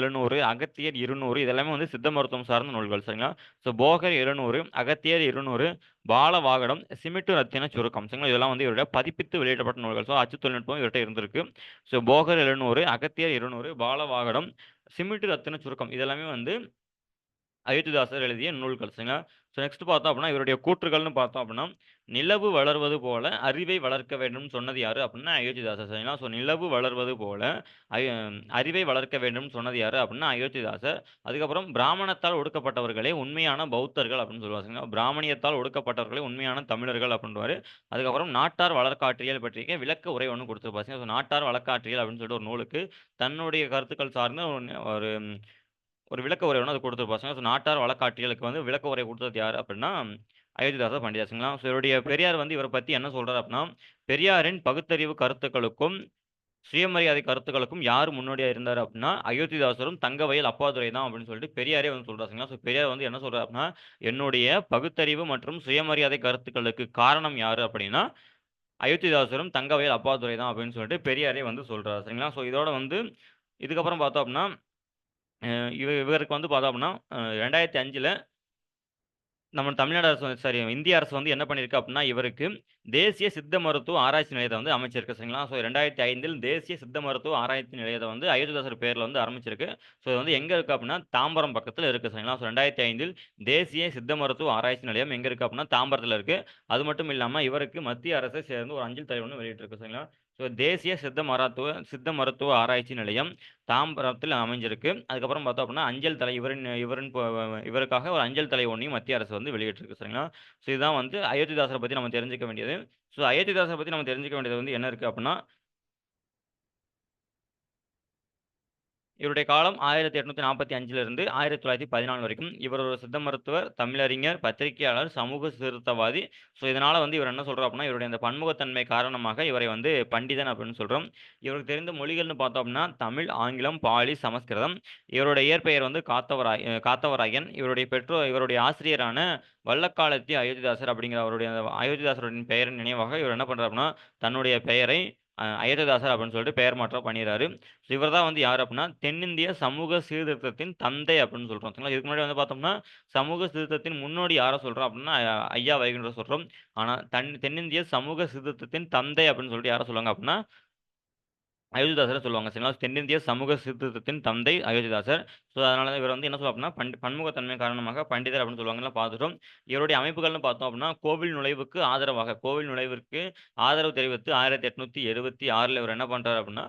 Speaker 1: 700, அகத்தியர் 200 இதெல்லாமே வந்து சித்த மருத்துவம் சார்ந்த நூல்கள். சரிங்களா? ஸோ போகர் 700, அகத்தியர் 200, பாலவாகடம், சிமிட்டு ரத்தின சுருக்கம். சரிங்களா? இதெல்லாம் வந்து இவருடைய பதிப்பித்து வெளியிடப்பட்ட நூல்கள். ஸோ அச்சு தொழில்நுட்பம் இவர்ட்ட இருந்திருக்கு. ஸோ போகர் 700, அகத்தியர் 200, பாலவாகடம், சிமிட்டு ரத்தின சுருக்கம் இதெல்லாமே வந்து அயோத்திதாசர் எழுதிய நூல்கள். சரிங்களா? ஸோ நெக்ஸ்ட் பார்த்தோம் அப்படின்னா இவருடைய கூற்றுகள்னு பார்த்தோம் அப்படின்னா நிலவு வளர்வது போல அறிவை வளர்க்க வேண்டும்னு சொன்னது யாரு அப்படின்னா அயோத்திதாசர். சரிங்களா? ஸோ நிலவு வளர்வது போல அறிவை வளர்க்க வேண்டும்னு சொன்னது யாரு அப்படின்னா அயோத்திதாசர். அதுக்கப்புறம் பிராமணத்தால் ஒடுக்கப்பட்டவர்களே உண்மையான பௌத்தர்கள் அப்படின்னு சொல்லுவாங்க. சரிங்களா? பிராமணியத்தால் ஒடுக்கப்பட்டவர்களே உண்மையான தமிழர்கள் அப்படின்றாரு. அதுக்கப்புறம் நாட்டார் வழக்காற்றியல் பற்றிய விளக்க உரை ஒன்று கொடுத்துருப்பாங்க. ஸோ நாட்டார் வழக்காற்றியல் அப்படின்னு சொல்லிட்டு ஒரு நூலுக்கு தன்னுடைய கருத்துக்கள் சார்ந்த ஒரு ஒரு விளக்க உரை ஒண்ணு அது குடுத்திருப்பாங்க. ஸோ நாட்டார் வழக்காற்றியலுக்கு வந்து விளக்க உரை குடுத்தது யாரு அப்படின்னா, அயோத்திதாச பண்டிதாசுங்களா. ஸோ இவருடைய பெரியார் வந்து இவர பத்தி என்ன சொல்றாரு அப்படின்னா, பெரியாரின் பகுத்தறிவு கருத்துக்களுக்கும், சுயமரியாதை கருத்துக்களுக்கும் யார் முன்னோடியா இருந்தாரு அப்படின்னா, அயோத்திதாசரும், தங்கவயல் அப்பாதுரை தான் அப்படின்னு சொல்லிட்டு பெரியாரே வந்து சொல்றாருங்களா. ஸோ பெரியார் வந்து என்ன சொல்றாரு அப்படின்னா, என்னுடைய பகுத்தறிவு மற்றும் சுயமரியாதை கருத்துக்களுக்கு காரணம் யாரு அப்படின்னா, அயோத்திதாசரும், தங்கவயல் அப்பாதுரை தான் அப்படின்னு சொல்லிட்டு பெரியாரே வந்து சொல்றாரு. சரிங்களா? ஸோ இதோட வந்து இதுக்கப்புறம் பார்த்தோம் அப்படின்னா இவருக்கு வந்து பார்த்தோம் அப்படின்னா 2005ல நம்ம தமிழ்நாடு அரசு சாரி இந்திய அரசு வந்து என்ன பண்ணியிருக்கு அப்படின்னா, இவருக்கு தேசிய சித்த மருத்துவ ஆராய்ச்சி நிலையத்த வந்து அமைச்சிருக்கு. சரிங்களா? ஸோ 2005ல் தேசிய சித்த மருத்துவ ஆராய்ச்சி நிலையத்த வந்து அயோத்திதாசர் பேர்ல வந்து ஆரம்பிச்சிருக்கு. ஸோ இது வந்து எங்க இருக்கு அப்படின்னா, தாம்பரம் பக்கத்துல இருக்கு. சரிங்களா? ஸோ 2005ல் தேசிய சித்த மருத்துவ ஆராய்ச்சி நிலையம் எங்க இருக்கு அப்படின்னா, தாம்பரத்துல இருக்கு. அது மட்டும் இல்லாம இவருக்கு மத்திய அரசு சேர்ந்து ஒரு அஞ்சல் தலை ஒண்ணு வெளியிட்டிருக்கு. சரிங்களா? ஸோ தேசிய சித்த மருத்துவ ஆராய்ச்சி நிலையம் தாம்பரத்தில் அமைஞ்சிருக்கு. அதுக்கப்புறம் பார்த்தோம் அப்படின்னா, அஞ்சல் தலை இவருக்காக ஒரு அஞ்சல் தலை ஒண்ணையும் மத்திய அரசு வந்து வெளியிட்டிருக்கு. சரிங்களா? ஸோ இதுதான் வந்து அயோத்திதாசர பத்தி நம்ம தெரிஞ்சுக்க வேண்டியது. ஸோ அயோத்திதாசர பத்தி நம்ம தெரிஞ்சுக்க வேண்டியது வந்து என்ன இருக்கு அப்படின்னா இவருடைய காலம் 1845லிருந்து 1914 வரைக்கும். இவர் ஒரு சித்த மருத்துவர், தமிழறிஞர், பத்திரிகையாளர், சமூக சீர்திருத்தவாதி. ஸோ இதனால வந்து இவர் என்ன சொல்றோம் அப்படின்னா, இவருடைய அந்த பன்முகத்தன்மை காரணமாக இவரை வந்து பண்டிதன் அப்படின்னு சொல்றோம். இவருக்கு தெரிந்த மொழிகள்னு பார்த்தோம் அப்படின்னா, தமிழ், ஆங்கிலம், பாலி, சமஸ்கிருதம். இவருடைய இயற்பெயர் வந்து காத்தவராயன். இவருடைய ஆசிரியரான வல்லக்காலத்தி அயோத்திதாசர் அப்படிங்கிற அவருடைய அயோத்திதாசருடைய பெயரின் நினைவாக இவர் என்ன பண்றாரு அப்படின்னா, தன்னுடைய பெயரை அயோத்திதாசர் அப்படின்னு சொல்லிட்டு பெயர் மாற்றம் பண்ணிறாரு. இவர் தான் வந்து யார் அப்படின்னா, தென்னிந்திய சமூக சீர்திருத்தத்தின் தந்தை அப்படின்னு சொல்றோம். சரிங்களா? இதுக்கு முன்னாடி வந்து பார்த்தோம்னா, சமூக சீர்திருத்தத்தின் முன்னோடி யார சொல்றோம் அப்படின்னா, ஐயா வைகுண்டர சொல்றோம். ஆனா, தென்னிந்திய சமூக சீர்திருத்தத்தின் தந்தை அப்படின்னு சொல்லிட்டு யார சொல்லுவாங்க அப்படின்னா, அயோத்திதாசர சொல்லுவாங்க. சரிங்களா? தென்னிந்திய சமூக சீர்திருத்தத்தின் தந்தை அயோத்திதாசர். ஸோ, அதனால தான் இவர் வந்து என்ன சொல்லுவோம் அப்படின்னா, பன்முகத்தன்மை காரணமாக பண்டிதர் அப்படின்னு சொல்லுவாங்கலாம் பார்த்துட்டோம். இவருடைய அமைப்புகள்னு பார்த்தோம் அப்படின்னா, கோவில் நுழைவிற்கு ஆதரவு தெரிவித்து 1876ல இவர் என்ன பண்றாரு அப்படின்னா,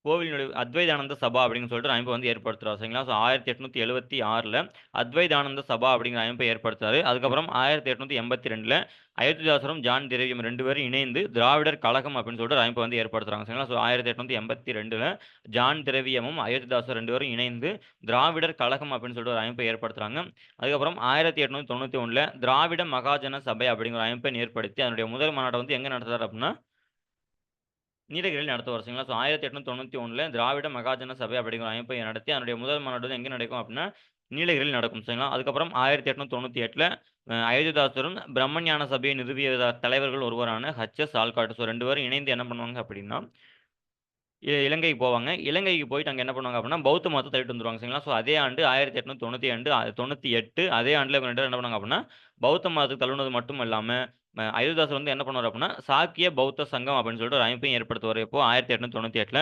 Speaker 1: கோவில் நுழைவு அத்வைதானந்த சபா அப்படின்னு சொல்லிட்டு ஒரு அமைப்பை வந்து ஏற்படுத்துறாரு. சரிங்களா? ஸோ 1876ல அத்வைதானந்த சபா அப்படிங்கிற அமைப்பை ஏற்படுத்துறாரு. அதுக்கப்புறம் 1882ல அயோத்திதாசரும் ஜான் திரவியம் 2 பேரும் இணைந்து திராவிடர் கழகம் அப்படின்னு சொல்லிட்டு ஒரு அமைப்பை வந்து ஏற்படுத்துறாங்க. சரிங்களா? ஸோ 1882ல ஜான் திரவியமும் அயோத்திதாசர் 2 பேரும் இணைந்து திராவிடர் கழகம் அப்படின்னு சொல்லிட்டு ஒரு அமைப்பை ஏற்படுத்துறாங்க. அதுக்கப்புறம் 1891ல திராவிட மகாஜன சபை அப்படிங்கிற ஒரு அமைப்பை ஏற்படுத்தி அதனுடைய முதல் மாநாட்டை வந்து எங்க நடத்துறாரு அப்படின்னா, நீலகிரியில் நடத்துவார். சரிங்களா? ஸோ 1891ல திராவிட மகாஜன சபை அப்படிங்கிற ஒரு அமைப்பை நடத்தி, அதனுடைய முதல் மாநாடு வந்து எங்க நடக்கும் அப்படின்னா, நீலகிரியில் நடக்கும். சரிங்களா? அதுக்கப்புறம் 1898ல அயோத்திதாசரும் பிரம்மஞான சபையை நிறுவிய தலைவர்கள் ஒருவரான ஹச்.எஸ். ஆல்காட். ஸோ 2 பேரும் இணைந்து என்ன பண்ணுவாங்க அப்படின்னா, இலங்கைக்கு போவாங்க. இலங்கைக்கு போயிட்டு அங்க என்ன பண்ணுவாங்க அப்படின்னா, பௌத்த மதத்த தள்ளிட்டு வந்துருவாங்க. சரிங்களா? ஸோ அதே ஆண்டு 1892 அதே ஆண்டுல இவங்க 2 பேரும் என்ன பண்ணுவாங்க அப்படின்னா, பௌத்த மதத்துக்கு தள்ளுனது மட்டும் இல்லாம, அயோத்திதாசர் வந்து என்ன பண்ணுவாரு அப்படின்னா, சாக்கிய பௌத்த சங்கம் அப்படின்னு சொல்லிட்டு ஒரு அமைப்பையும் ஏற்படுத்துவாரு. எப்போ 1898ல.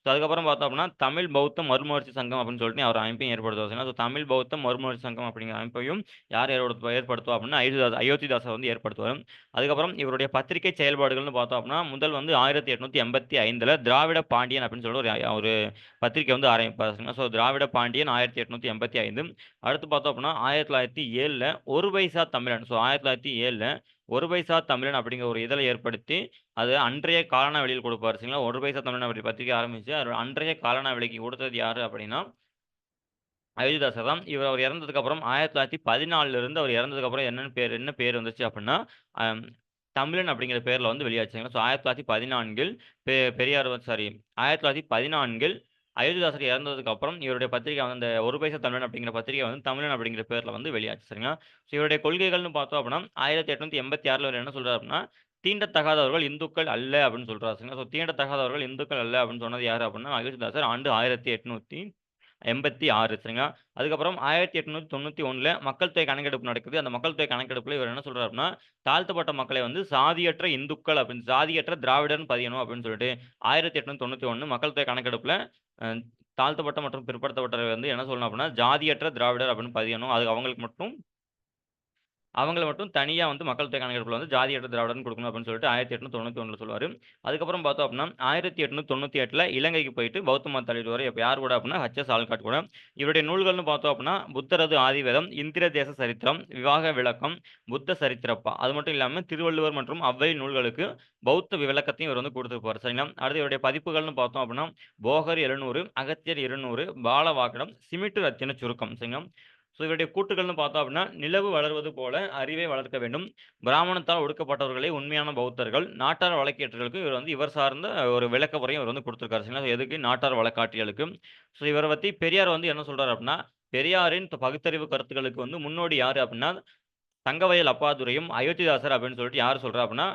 Speaker 1: ஸோ அதுக்கப்புறம் பார்த்தோம் அப்படின்னா, தமிழ் பௌத்த மறுமலர்ச்சி சங்கம் அப்படின்னு சொல்லிட்டு அவர் அமைப்பையும் ஏற்படுத்துவார். சரிங்களா? ஸோ தமிழ் பௌத்த மறுமலர்ச்சி சங்கம் அப்படிங்கிற அமைப்பையும் யார் ஏற்படுத்துவா அப்படின்னா, அயோத்திதாசர் வந்து ஏற்படுத்துவார். அதுக்கப்புறம் இவருடைய பத்திரிகை செயல்பாடுகள்னு பார்த்தோம் அப்படின்னா, முதல் வந்து 1885ல திராவிட பாண்டியன் அப்படின்னு சொல்லிட்டு ஒரு பத்திரிகை வந்து ஆரம்பிப்பார். ஸோ திராவிட பாண்டியன் 1885. அடுத்து பார்த்தோம் அப்படின்னா 1907ல ஒரு பைசா தமிழன். ஸோ 1907ல ஒரு பைசா தமிழன் அப்படிங்கிற ஒரு இதழை ஏற்படுத்தி, அது அன்றைய காலானா விலையில் கொடுப்பார். சரிங்களா? ஒரு பைசா தமிழன் அப்படி பத்திரிகை ஆரம்பிச்சு, அது அன்றைய காலானா விலைக்கு கொடுத்தது யாரு அப்படின்னா, அயோத்திதாசர் தான். அவர் இறந்ததுக்கப்புறம் 1914ல இருந்து அவர் இறந்ததுக்கப்புறம் என்ன பேர் வந்துச்சு அப்படின்னா, அம் தமிழன் அப்படிங்கிற பேர்ல வந்து வெளியாச்சுங்க. ஸோ 1914ல் பெரியார் சாரி 1914ல் அயோத்திதாசர் இறந்ததுக்கப்புறம் இவருடைய பத்திரிகை வந்து அந்த ஒரு பைசா தமிழன் அப்படிங்கிற பத்திரிகை வந்து தமிழன் அப்படிங்கிற பேர்ல வந்து வெளியாச்சு. சரிங்களா? ஸோ இவருடைய கொள்கைகள்னு பார்த்தோம் அப்படின்னா, 1886ல அவர் என்ன சொல்றாரு அப்படின்னா, தீண்டத்தகாதவர்கள் இந்துக்கள் அல்ல அப்படின்னு சொல்றாரு. சரிங்களா? ஸோ தீண்டத்தகாதவர்கள் இந்துக்கள் அல்ல அப்படின்னு சொன்னது யாரு அப்படின்னா, அயோத்திதாசர் ஆண்டு 1886 சரிங்களா? அதுக்கப்புறம் 1891ல மக்கள் தொகை கணக்கெடுப்பு நடக்குது. அந்த மக்கள் தொகை கணக்கெடுப்புல இவர் என்ன சொல்றாரு அப்படின்னா, தாழ்த்தப்பட்ட மக்களை வந்து சாதியற்ற இந்துக்கள் அப்படின்னு சாதியற்ற திராவிடர்ன்னு பதியணும் அப்படின்னு சொல்லிட்டு 1891 மக்கள் தொகை கணக்கெடுப்புல அ தாழ்த்தப்பட்ட மற்றும் பிற்படுத்தப்பட்டவரை வந்து என்ன சொல்லணும் அப்படின்னா, ஜாதியற்ற திராவிடர் அப்படின்னு பதியணும். அது அவங்கள மட்டும் தனியா வந்து மக்கள் தொகை கணக்கெடுப்புல வந்து ஜாதியற்ற திராவிடர்ன்னு குடுக்கணும் அப்படின்னு சொல்லிட்டு 1891ல சொல்லுவாரு. அதுக்கப்புறம் பார்த்தோம் அப்படின்னா, 1898ல இலங்கைக்கு போயிட்டு பௌத்த மதத்த தழுவிடுவாரு. எப்ப யார் கூட அப்படின்னா, ஹச்.எஸ். ஆல்காட் கூட. இவருடைய நூல்கள்னு பார்த்தோம் அப்படின்னா, புத்தரது ஆதிவேதம், இந்திர தேச சரித்திரம், விவாக விளக்கம், புத்த சரித்திரப்பா. அது மட்டும் இல்லாம திருவள்ளுவர் மற்றும் ஔவை நூல்களுக்கு பௌத்த விளக்கத்தையும் இவர் வந்து குடுத்திருப்பாரு. சரிங்களா? அடுத்து இவருடைய பதிப்புகள்னு பார்த்தோம் அப்படின்னா, போகர் 700, அகத்தியர் 200, பாலவாக்கடம், சிமிட்டு ரத்தின சுருக்கம். சரிங்களா? ஸோ இவருடைய கூற்றுகள்னு பார்த்தோம் அப்படின்னா, நிலவு வளர்வது போல அறிவை வளர்க்க வேண்டும். பிராமணத்தால் ஒடுக்கப்பட்டவர்களே உண்மையான பௌத்தர்கள். நாட்டார் வழக்கேற்றலுக்கு இவர் சார்ந்த ஒரு விளக்க உரையும் இவர் வந்து குடுத்திருக்காரு. சரிங்களா? எதுக்கு? நாட்டார் வழக்காற்றியலுக்கு. ஸோ இவர பத்தி பெரியார் வந்து என்ன சொல்றாரு அப்படின்னா, பெரியாரின் பகுத்தறிவு கருத்துக்களுக்கு வந்து முன்னோடி யாரு அப்படின்னா, தங்கவயல் அப்பாதுரையும், அயோத்திதாசர் அப்படின்னு சொல்லிட்டு யார் சொல்றா அப்படின்னா,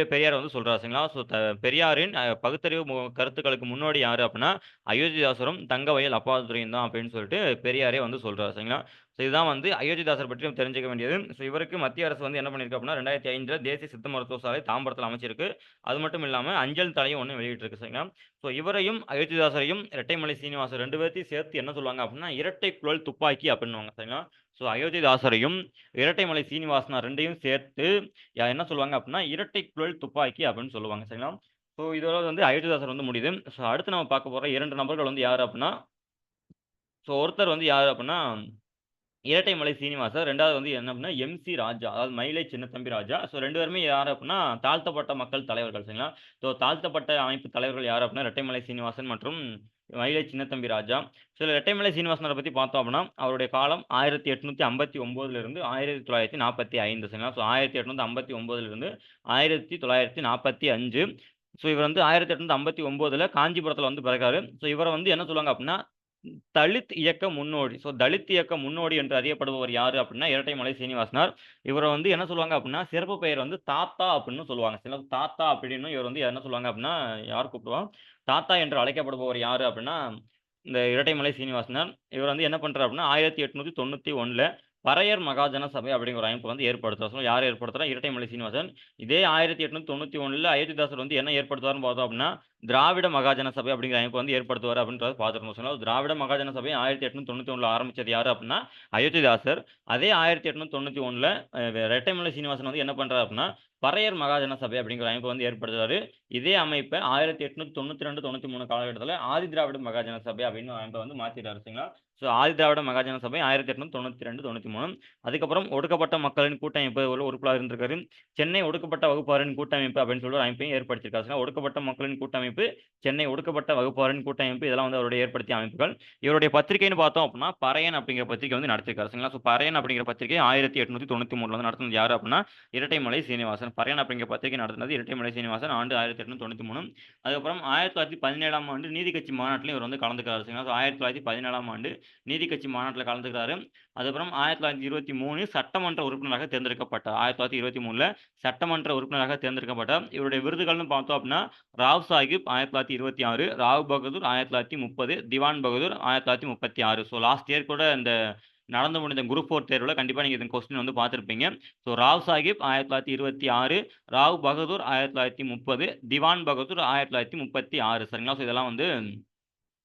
Speaker 1: பெரியார் வந்து சொல்றாரு. சரிங்களா? ஸோ பெரியாரின் பகுத்தறிவு கருத்துக்களுக்கு முன்னோடி யாரு அப்படின்னா, அயோத்திதாசரும், தங்கவயல் அப்பாதுரையும் தான் அப்படின்னு சொல்லிட்டு பெரியாரே வந்து சொல்றாரு. சரிங்களா? ஸோ இதுதான் வந்து அயோத்திதாசர் பற்றி நம்ம தெரிஞ்சுக்க வேண்டியது. ஸோ இவருக்கு மத்திய அரசு வந்து என்ன பண்ணியிருக்கு அப்படின்னா, 2005ல தேசிய சித்த மருத்துவ சாலை தாம்பரத்தில அமைச்சிருக்கு. அது மட்டும் இல்லாம அஞ்சல் தலையும் ஒண்ணு வெளியிட்டிருக்கு. சரிங்களா? ஸோ இவரையும், அயோத்திதாசரையும், இரட்டைமலை சீனிவாசன் 2 பேத்தையும் சேர்த்து என்ன சொல்லுவாங்க அப்படின்னா, இரட்டை குழல் துப்பாக்கி அப்படின்னுவாங்க. சரிங்களா? ஸோ அயோத்திதாசரையும், இரட்டைமலை சீனிவாசனா 2யும் சேர்த்து என்ன சொல்லுவாங்க அப்படின்னா, இரட்டை குழல் துப்பாக்கி அப்படின்னு சொல்லுவாங்க. சரிங்களா? ஸோ இதோட வந்து அயோத்திதாசர் வந்து முடியுது. ஸோ அடுத்து நம்ம பார்க்க போற 2 நபர்கள் வந்து யாரு அப்படின்னா, ஸோ ஒருத்தர் வந்து யாரு அப்படின்னா, இரட்டைமலை சீனிவாசன். 2வது வந்து என்ன அப்படின்னா, எம்.சி. ராஜா. அதாவது மயிலை சின்னத்தம்பி ராஜா. ஸோ 2 பேருமே யாரு அப்படின்னா, தாழ்த்தப்பட்ட மக்கள் தலைவர்கள். சரிங்களா? ஸோ தாழ்த்தப்பட்ட அமைப்பு தலைவர்கள் யாரு அப்படின்னா, இரட்டைமலை சீனிவாசன் மற்றும் மயிலை சின்னத்தம்பி ராஜா. ஸோ இரட்டைமலை சீனிவாசனரை பற்றி பார்த்தோம் அப்படின்னா அவருடைய காலம் 1859 1945 சரிங்களா. ஸோ 1859 1945. ஸோ இவர் வந்து 1859 காஞ்சிபுரத்தில் வந்து பிறக்காரு. ஸோ இவரை வந்து என்ன சொல்லுவாங்க அப்படின்னா தலித் இயக்க முன்னோடி. ஸோ தலித் இயக்க முன்னோடி என்று அறியப்படுபவர் யாரு அப்படின்னா இரட்டைமலை சீனிவாசனார். இவரை வந்து என்ன சொல்லுவாங்க அப்படின்னா சிறப்பு பெயர் வந்து தாத்தா அப்படின்னு சொல்லுவாங்க. சில தாத்தா அப்படின்னு இவர் வந்து என்ன சொல்லுவாங்க அப்படின்னா யார் கூப்பிடுவோம் தாத்தா என்று அழைக்கப்படுபவர் யாரு அப்படின்னா இந்த இரட்டைமலை சீனிவாசனார். இவர் வந்து என்ன பண்றாரு அப்படின்னா 1891 பறையர் மகாஜன சபை அப்படிங்கிற ஒரு அமைப்பு வந்து ஏற்படுத்துறார். ஸோ யார் ஏற்படுத்துறா இரட்டைமலை சீனிவாசன். இதே 1891 அயோத்திதாசர் வந்து என்ன ஏற்படுத்துவார்னு பார்த்தோம் அப்படின்னா திராவிட மகாஜன சபை அப்படிங்கிற அமைப்பு வந்து ஏற்படுத்துவார் அப்படின்றத பார்த்துருக்கோம். சொன்னா திராவிட மகாஜன சபை 1891 ஆரம்பிச்சது யாரு அப்படின்னா அயோத்திதாசர். அதே 1891 இரட்டைமலை சீனிவாசன் வந்து என்ன பண்றாரு அப்படின்னா பறையர் மகாஜன சபை அப்படிங்கிற அமைப்பு வந்து ஏற்படுத்துறாரு. இதே அமைப்பை 1892 93 காலகட்டத்தில் ஆதி திராவிட மகாஜன சபை அப்படின்னு ஒரு அமைப்பை வந்து மாத்திட்டாரு சரிங்களா. ஸோ ஆதி திராவிட மகாஜன சபை 1892 93. அதுக்கப்புறம் ஒடுக்கப்பட்ட மக்களின் கூட்டமைப்பு ஒரு உறுப்பினர் இருந்திருக்காரு. சென்னை ஒடுக்கப்பட்ட வகுப்பாரின் கூட்டமைப்பு அப்படின்னு சொல்லி ஒரு அமைப்பையும் ஏற்படுத்தியிருக்காரு. ஒடுக்கப்பட்ட மக்களின் கூட்டமைப்பு, சென்னை ஒடுக்கப்பட்ட வகுப்பாரின் கூட்டமைப்பு இதெல்லாம் வந்து அவருடைய ஏற்படுத்திய அமைப்புகள். இவருடைய பத்திரிகைன்னு பார்த்தோம் அப்படின்னா பறையன் அப்படிங்கிற பத்திரிகை வந்து நடத்திருக்காரு சரிங்களா. ஸோ பறையன் அப்படிங்கிற பத்திரிகை 1893 வந்து நடத்தினது யாரு அப்படின்னா இரட்டைமலை சீனிவாசன். பறையன் அப்படிங்கிற பத்திரிகை நடத்தினது இரட்டைமலை சீனிவாசன் ஆண்டு 1893. அதுக்கப்புறம் 1917 ஆண்டு நீதி கட்சி மாநாட்டில் இவர் வந்து கலந்துக்கிறாரு சரிங்களா. ஸோ 1917 ஆண்டு நீதி கட்சி மாநாட்டில் கலந்துக்கிறாரு. அதுக்கப்புறம் 1923 சட்டமன்ற உறுப்பினராக தேர்ந்தெடுக்கப்பட்டார். 1923 சட்டமன்ற உறுப்பினராக தேர்ந்தெடுக்கப்பட்டார். இவருடைய விருதுகள்னு பார்த்தோம் அப்படின்னா ராவ் சாஹிப் 1926, ராவ் பகதூர் 1930, திவான் பகதூர் 1936. ஸோ லாஸ்ட் இயர் கூட இந்த நடந்து முடிந்த குரூப் 4 தேர்வில் கண்டிப்பாக நீங்கள் இந்த கொஸ்டின் வந்து பார்த்துருப்பீங்க. ஸோ ராவ் சாஹிப் 1926, ராவ் பகதூர் 1930, திவான் பகதூர் 1936 சரிங்களா. ஸோ இதெல்லாம் வந்து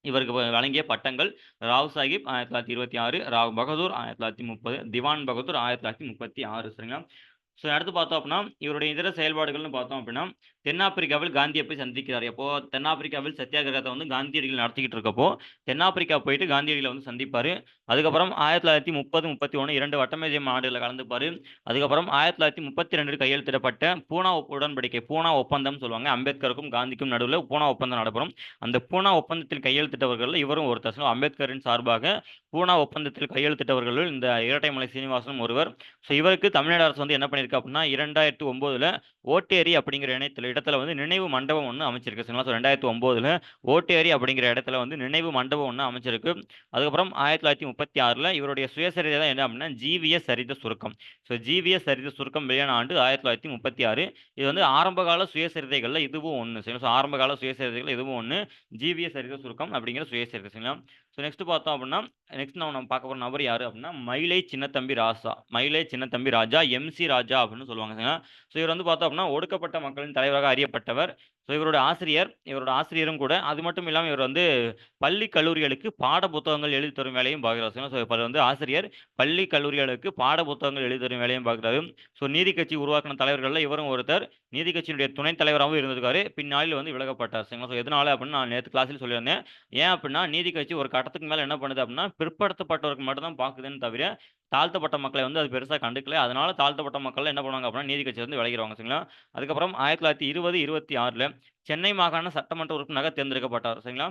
Speaker 1: இவருக்கு வழங்கிய பட்டங்கள். ராவ் சாஹிப் 1926, ராவ் பகதூர் 1930, திவான் பகதூர் 1936 சரிங்களா. ஸோ அடுத்து பார்த்தோம் அப்படின்னா இவருடைய இதர செயல்பாடுகள்னு பார்த்தோம் அப்படின்னா தென்னாப்பிரிக்காவில் காந்தியை போய் சந்திக்கிறார். எப்போ தென்னாப்பிரிக்காவில் சத்தியாகிரகத்தை வந்து காந்தியடிகள் நடத்திக்கிட்டு இருக்கப்போ தென்னாப்பிரிக்கா போயிட்டு காந்தியடிகளை வந்து சந்திப்பார். அதுக்கப்புறம் 1930 31 2 வட்டமேஜை மாநாடுகளில் கலந்துப்பார். அதுக்கப்புறம் 1932 கையெழுத்திடப்பட்ட பூனா உடன்படிக்கை, பூனா ஒப்பந்தம் சொல்லுவாங்க. அம்பேத்கருக்கும் காந்திக்கும் நடுவில் பூனா ஒப்பந்தம் நடைபெறும். அந்த பூனா ஒப்பந்தத்தில் கையெழுத்திட்டவர்கள் இவரும் ஒருத்தர். அம்பேத்கரின் சார்பாக பூனா ஒப்பந்தத்தில் கையெழுத்திட்டவர்கள் இந்த இரட்டைமலை சீனிவாசனும் ஒருவர். ஸோ இவருக்கு தமிழ்நாடு அரசு வந்து என்ன பண்ணியிருக்கு அப்படின்னா 2009 ஓட்டேரி அப்படிங்கிற இடத்துல வந்து நினைவு மண்டபம் ஒன்று அமைச்சிருக்கு சரிங்களா. ஸோ 2009 ஓட்டேரி அப்படிங்கிற இடத்துல வந்து நினைவு மண்டபம் ஒன்று அமைச்சிருக்கு. அதுக்கப்புறம் 1936 இவருடைய சுயசரிதை தான் என்ன அப்படின்னா ஜீவிய சரித சுருக்கம். ஸோ ஜீவிய சரித சுருக்கம் வெளியான ஆண்டு 1936. இது வந்து ஆரம்பகால சுயசரிதைகளில் இதுவும் ஒன்று சரிங்களா. ஸோ ஆரம்பகால சுயசரிதைகள் இதுவும் ஒன்று ஜீவிய சரித சுருக்கம் அப்படிங்கிற சுயசரிதை சரிங்களா. ஸோ நெக்ஸ்ட் பார்த்தோம் அப்படின்னா நெக்ஸ்ட் நம்ம பார்க்க போகிற நபர் யார் அப்படின்னா மயிலை சின்னத்தம்பி ராசா. மயிலை சின்னத்தம்பி ராஜா, எம்சி ராஜா அப்படின்னு சொல்லுவாங்க. ஸோ இவர் வந்து பார்த்தோம் அப்படின்னா ஒடுக்கப்பட்ட மக்களின் தலைவராக அறியப்பட்டவர். ஸோ இவரோட ஆசிரியரும் கூட. அது மட்டும் இல்லாமல் இவர் வந்து பள்ளி கல்லூரிகளுக்கு பாட புத்தகங்கள் எழுதி தரும் வேலையும் பார்க்குறாரு. ஸோ இப்போ வந்து ஆசிரியர், பள்ளி கல்லூரிகளுக்கு பாட புத்தகங்கள் எழுதி தரும் வேலையும் பார்க்குறாரு. ஸோ நீதி கட்சி உருவாக்கின தலைவர்களில் இவரும் ஒருத்தர். நீதி கட்சியினுடைய துணைத் தலைவராகவும் இருந்திருக்காரு. பின்னாளில் வந்து விலகப்பட்டார். சரிங்களா. ஸோ எதனால அப்படின்னு நான் நேற்று கிளாஸில் சொல்லியிருந்தேன். ஏன் அப்படின்னா நீதி கட்சி ஒரு கட்டத்துக்கு மேலே என்ன பண்ணுது அப்படின்னா பிற்படுத்தப்பட்டவருக்கு மட்டும் தான் பார்க்குதுன்னு தவிர தாழ்த்தப்பட்ட மக்களை வந்து அது பெருசாக கண்டுக்கல. அதனால தாழ்த்தப்பட்ட மக்கள் என்ன பண்ணுவாங்க அப்படின்னா நீதி கட்சி வந்து விலகிடுவாங்க சரிங்களா. அதுக்கப்புறம் 1920 26 சென்னை மாகாண சட்டமன்ற உறுப்பினராக தேர்ந்தெடுக்கப்பட்டார் சரிங்களா.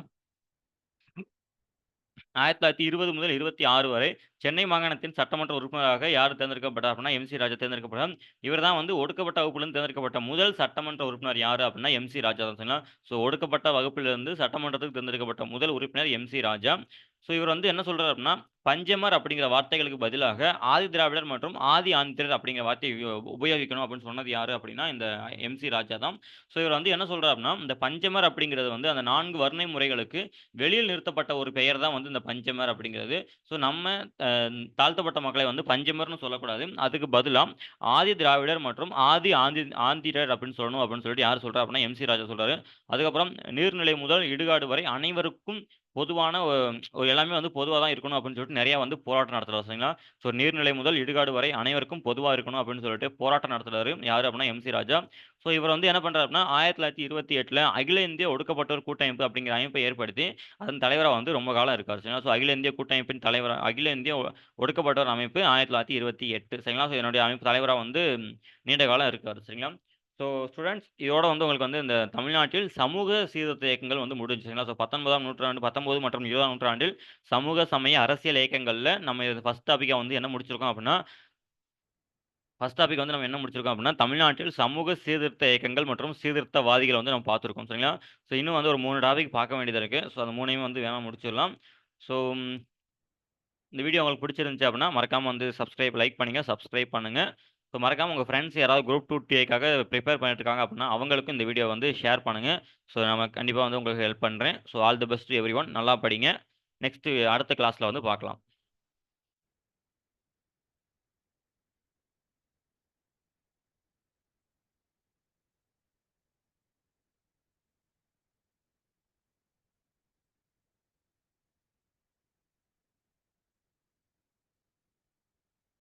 Speaker 1: 1920 முதல் 26 வரை சென்னை மாகாணத்தின் சட்டமன்ற உறுப்பினராக யார் தேர்ந்தெடுக்கப்பட்டார் அப்படின்னா எம்சி ராஜா தேர்ந்தெடுக்கப்பட்டார். இவர் தான் வந்து ஒடுக்கப்பட்ட வகுப்பிலிருந்து தேர்ந்தெடுக்கப்பட்ட முதல் சட்டமன்ற உறுப்பினர் யாரு அப்படின்னா எம்சி ராஜா தான் சரிங்களா. ஸோ ஒடுக்கப்பட்ட வகுப்பிலிருந்து சட்டமன்றத்துக்கு தேர்ந்தெடுக்கப்பட்ட முதல் உறுப்பினர் எம்சி ராஜா. ஸோ இவர் வந்து என்ன சொல்றாரு அப்படின்னா பஞ்சமர் அப்படிங்கிற வார்த்தைகளுக்கு பதிலாக ஆதி திராவிடர் மற்றும் ஆதி ஆந்திரர் அப்படிங்கிற வார்த்தையை உபயோகிக்கணும் அப்படின்னு சொன்னது யாரு அப்படின்னா இந்த எம்சி ராஜா தான். ஸோ இவர் வந்து என்ன சொல்றாரு அப்படின்னா இந்த பஞ்சமர் அப்படிங்கிறது வந்து அந்த 4 வர்ணை முறைகளுக்கு வெளியில் நிறுத்தப்பட்ட ஒரு பெயர் தான் வந்து இந்த பஞ்சமர் அப்படிங்கிறது. ஸோ நம்ம தாழ்த்தப்பட்ட மக்களை வந்து பஞ்சமர்னு சொல்லக்கூடாது. அதுக்கு பதிலாக ஆதி திராவிடர் மற்றும் ஆந்திரர் அப்படின்னு சொல்லணும் அப்படின்னு சொல்லிட்டு யார் சொல்றா அப்படின்னா எம்சி ராஜா சொல்றாரு. அதுக்கப்புறம் நீர்நிலை முதல் இடுகாடு வரை அனைவருக்கும் பொதுவான ஒரு எல்லாமே வந்து பொதுவாக தான் இருக்கணும் அப்படின்னு சொல்லிட்டு நிறைய வந்து போராட்டம் நடத்துறாரு சரிங்களா. ஸோ நீர்நிலை முதல் இடுகாடு வரை அனைவருக்கும் பொதுவாக இருக்கணும் அப்படின்னு சொல்லிட்டு போராட்டம் நடத்துறாரு யார் அப்படின்னா எம்சி ராஜா. ஸோ இவர் வந்து என்ன பண்றாரு அப்படின்னா 1928 அகில இந்திய ஒடுக்கப்பட்டோர் கூட்டமைப்பு அப்படிங்கிற அமைப்பை ஏற்படுத்தி அதன் தலைவராக வந்து ரொம்ப காலம் இருக்காரு சரிங்களா. ஸோ அகில இந்திய கூட்டமைப்பின் தலைவர், அகில இந்திய ஒடுக்கப்பட்டோர் அமைப்பு 1928 சரிங்களா. ஸோ என்னுடைய அமைப்பு தலைவராக வந்து நீண்ட காலம் இருக்காரு சரிங்களா. ஸோ ஸ்டூடெண்ட்ஸ் இதோட வந்து உங்களுக்கு வந்து இந்த தமிழ்நாட்டில் சமூக சீர்திருத்த இயக்கங்கள் வந்து முடிஞ்சுச்சுங்களா? ஸோ 19ஆம் நூற்றாண்டு 19 மற்றும் 20ஆம் நூற்றாண்டில் சமூக சமய அரசியல் இயக்கங்கள்ல நம்ம இது ஃபர்ஸ்ட் டாபிக்கா வந்து என்ன முடிச்சிருக்கோம் அப்படின்னா ஃபர்ஸ்ட் டாபிக் வந்து நம்ம என்ன முடிச்சிருக்கோம் அப்படின்னா தமிழ்நாட்டில் சமூக சீர்திருத்த இயக்கங்கள் மற்றும் சீர்திருத்தவாதிகளை வந்து நம்ம பார்த்துருக்கோம் சரிங்களா? ஸோ இன்னும் வந்து ஒரு 3 டாபிக் பார்க்க வேண்டியது இருக்கு. ஸோ அந்த 3யும் வந்து வேகமா முடிச்சிடலாம். ஸோ இந்த வீடியோ உங்களுக்கு பிடிச்சிருந்துச்சு அப்படின்னா மறக்காம வந்து லைக் பண்ணுங்க, சப்ஸ்கிரைப் பண்ணுங்க. ஸோ மறக்காம உங்க ஃப்ரெண்ட்ஸ் யாராவது குரூப் 2 டிஏக்காக ப்ரிப்பேர் பண்ணிட்டு இருக்காங்க அப்படின்னா அவங்களுக்கும் இந்த வீடியோ வந்து ஷேர் பண்ணுங்க. ஸோ நம்ம கண்டிப்பா வந்து உங்களுக்கு ஹெல்ப் பண்றேன். So all the best everyone. நல்லா படிங்க. நெக்ஸ்ட் அடுத்த கிளாஸ்ல வந்து பார்க்கலாம்.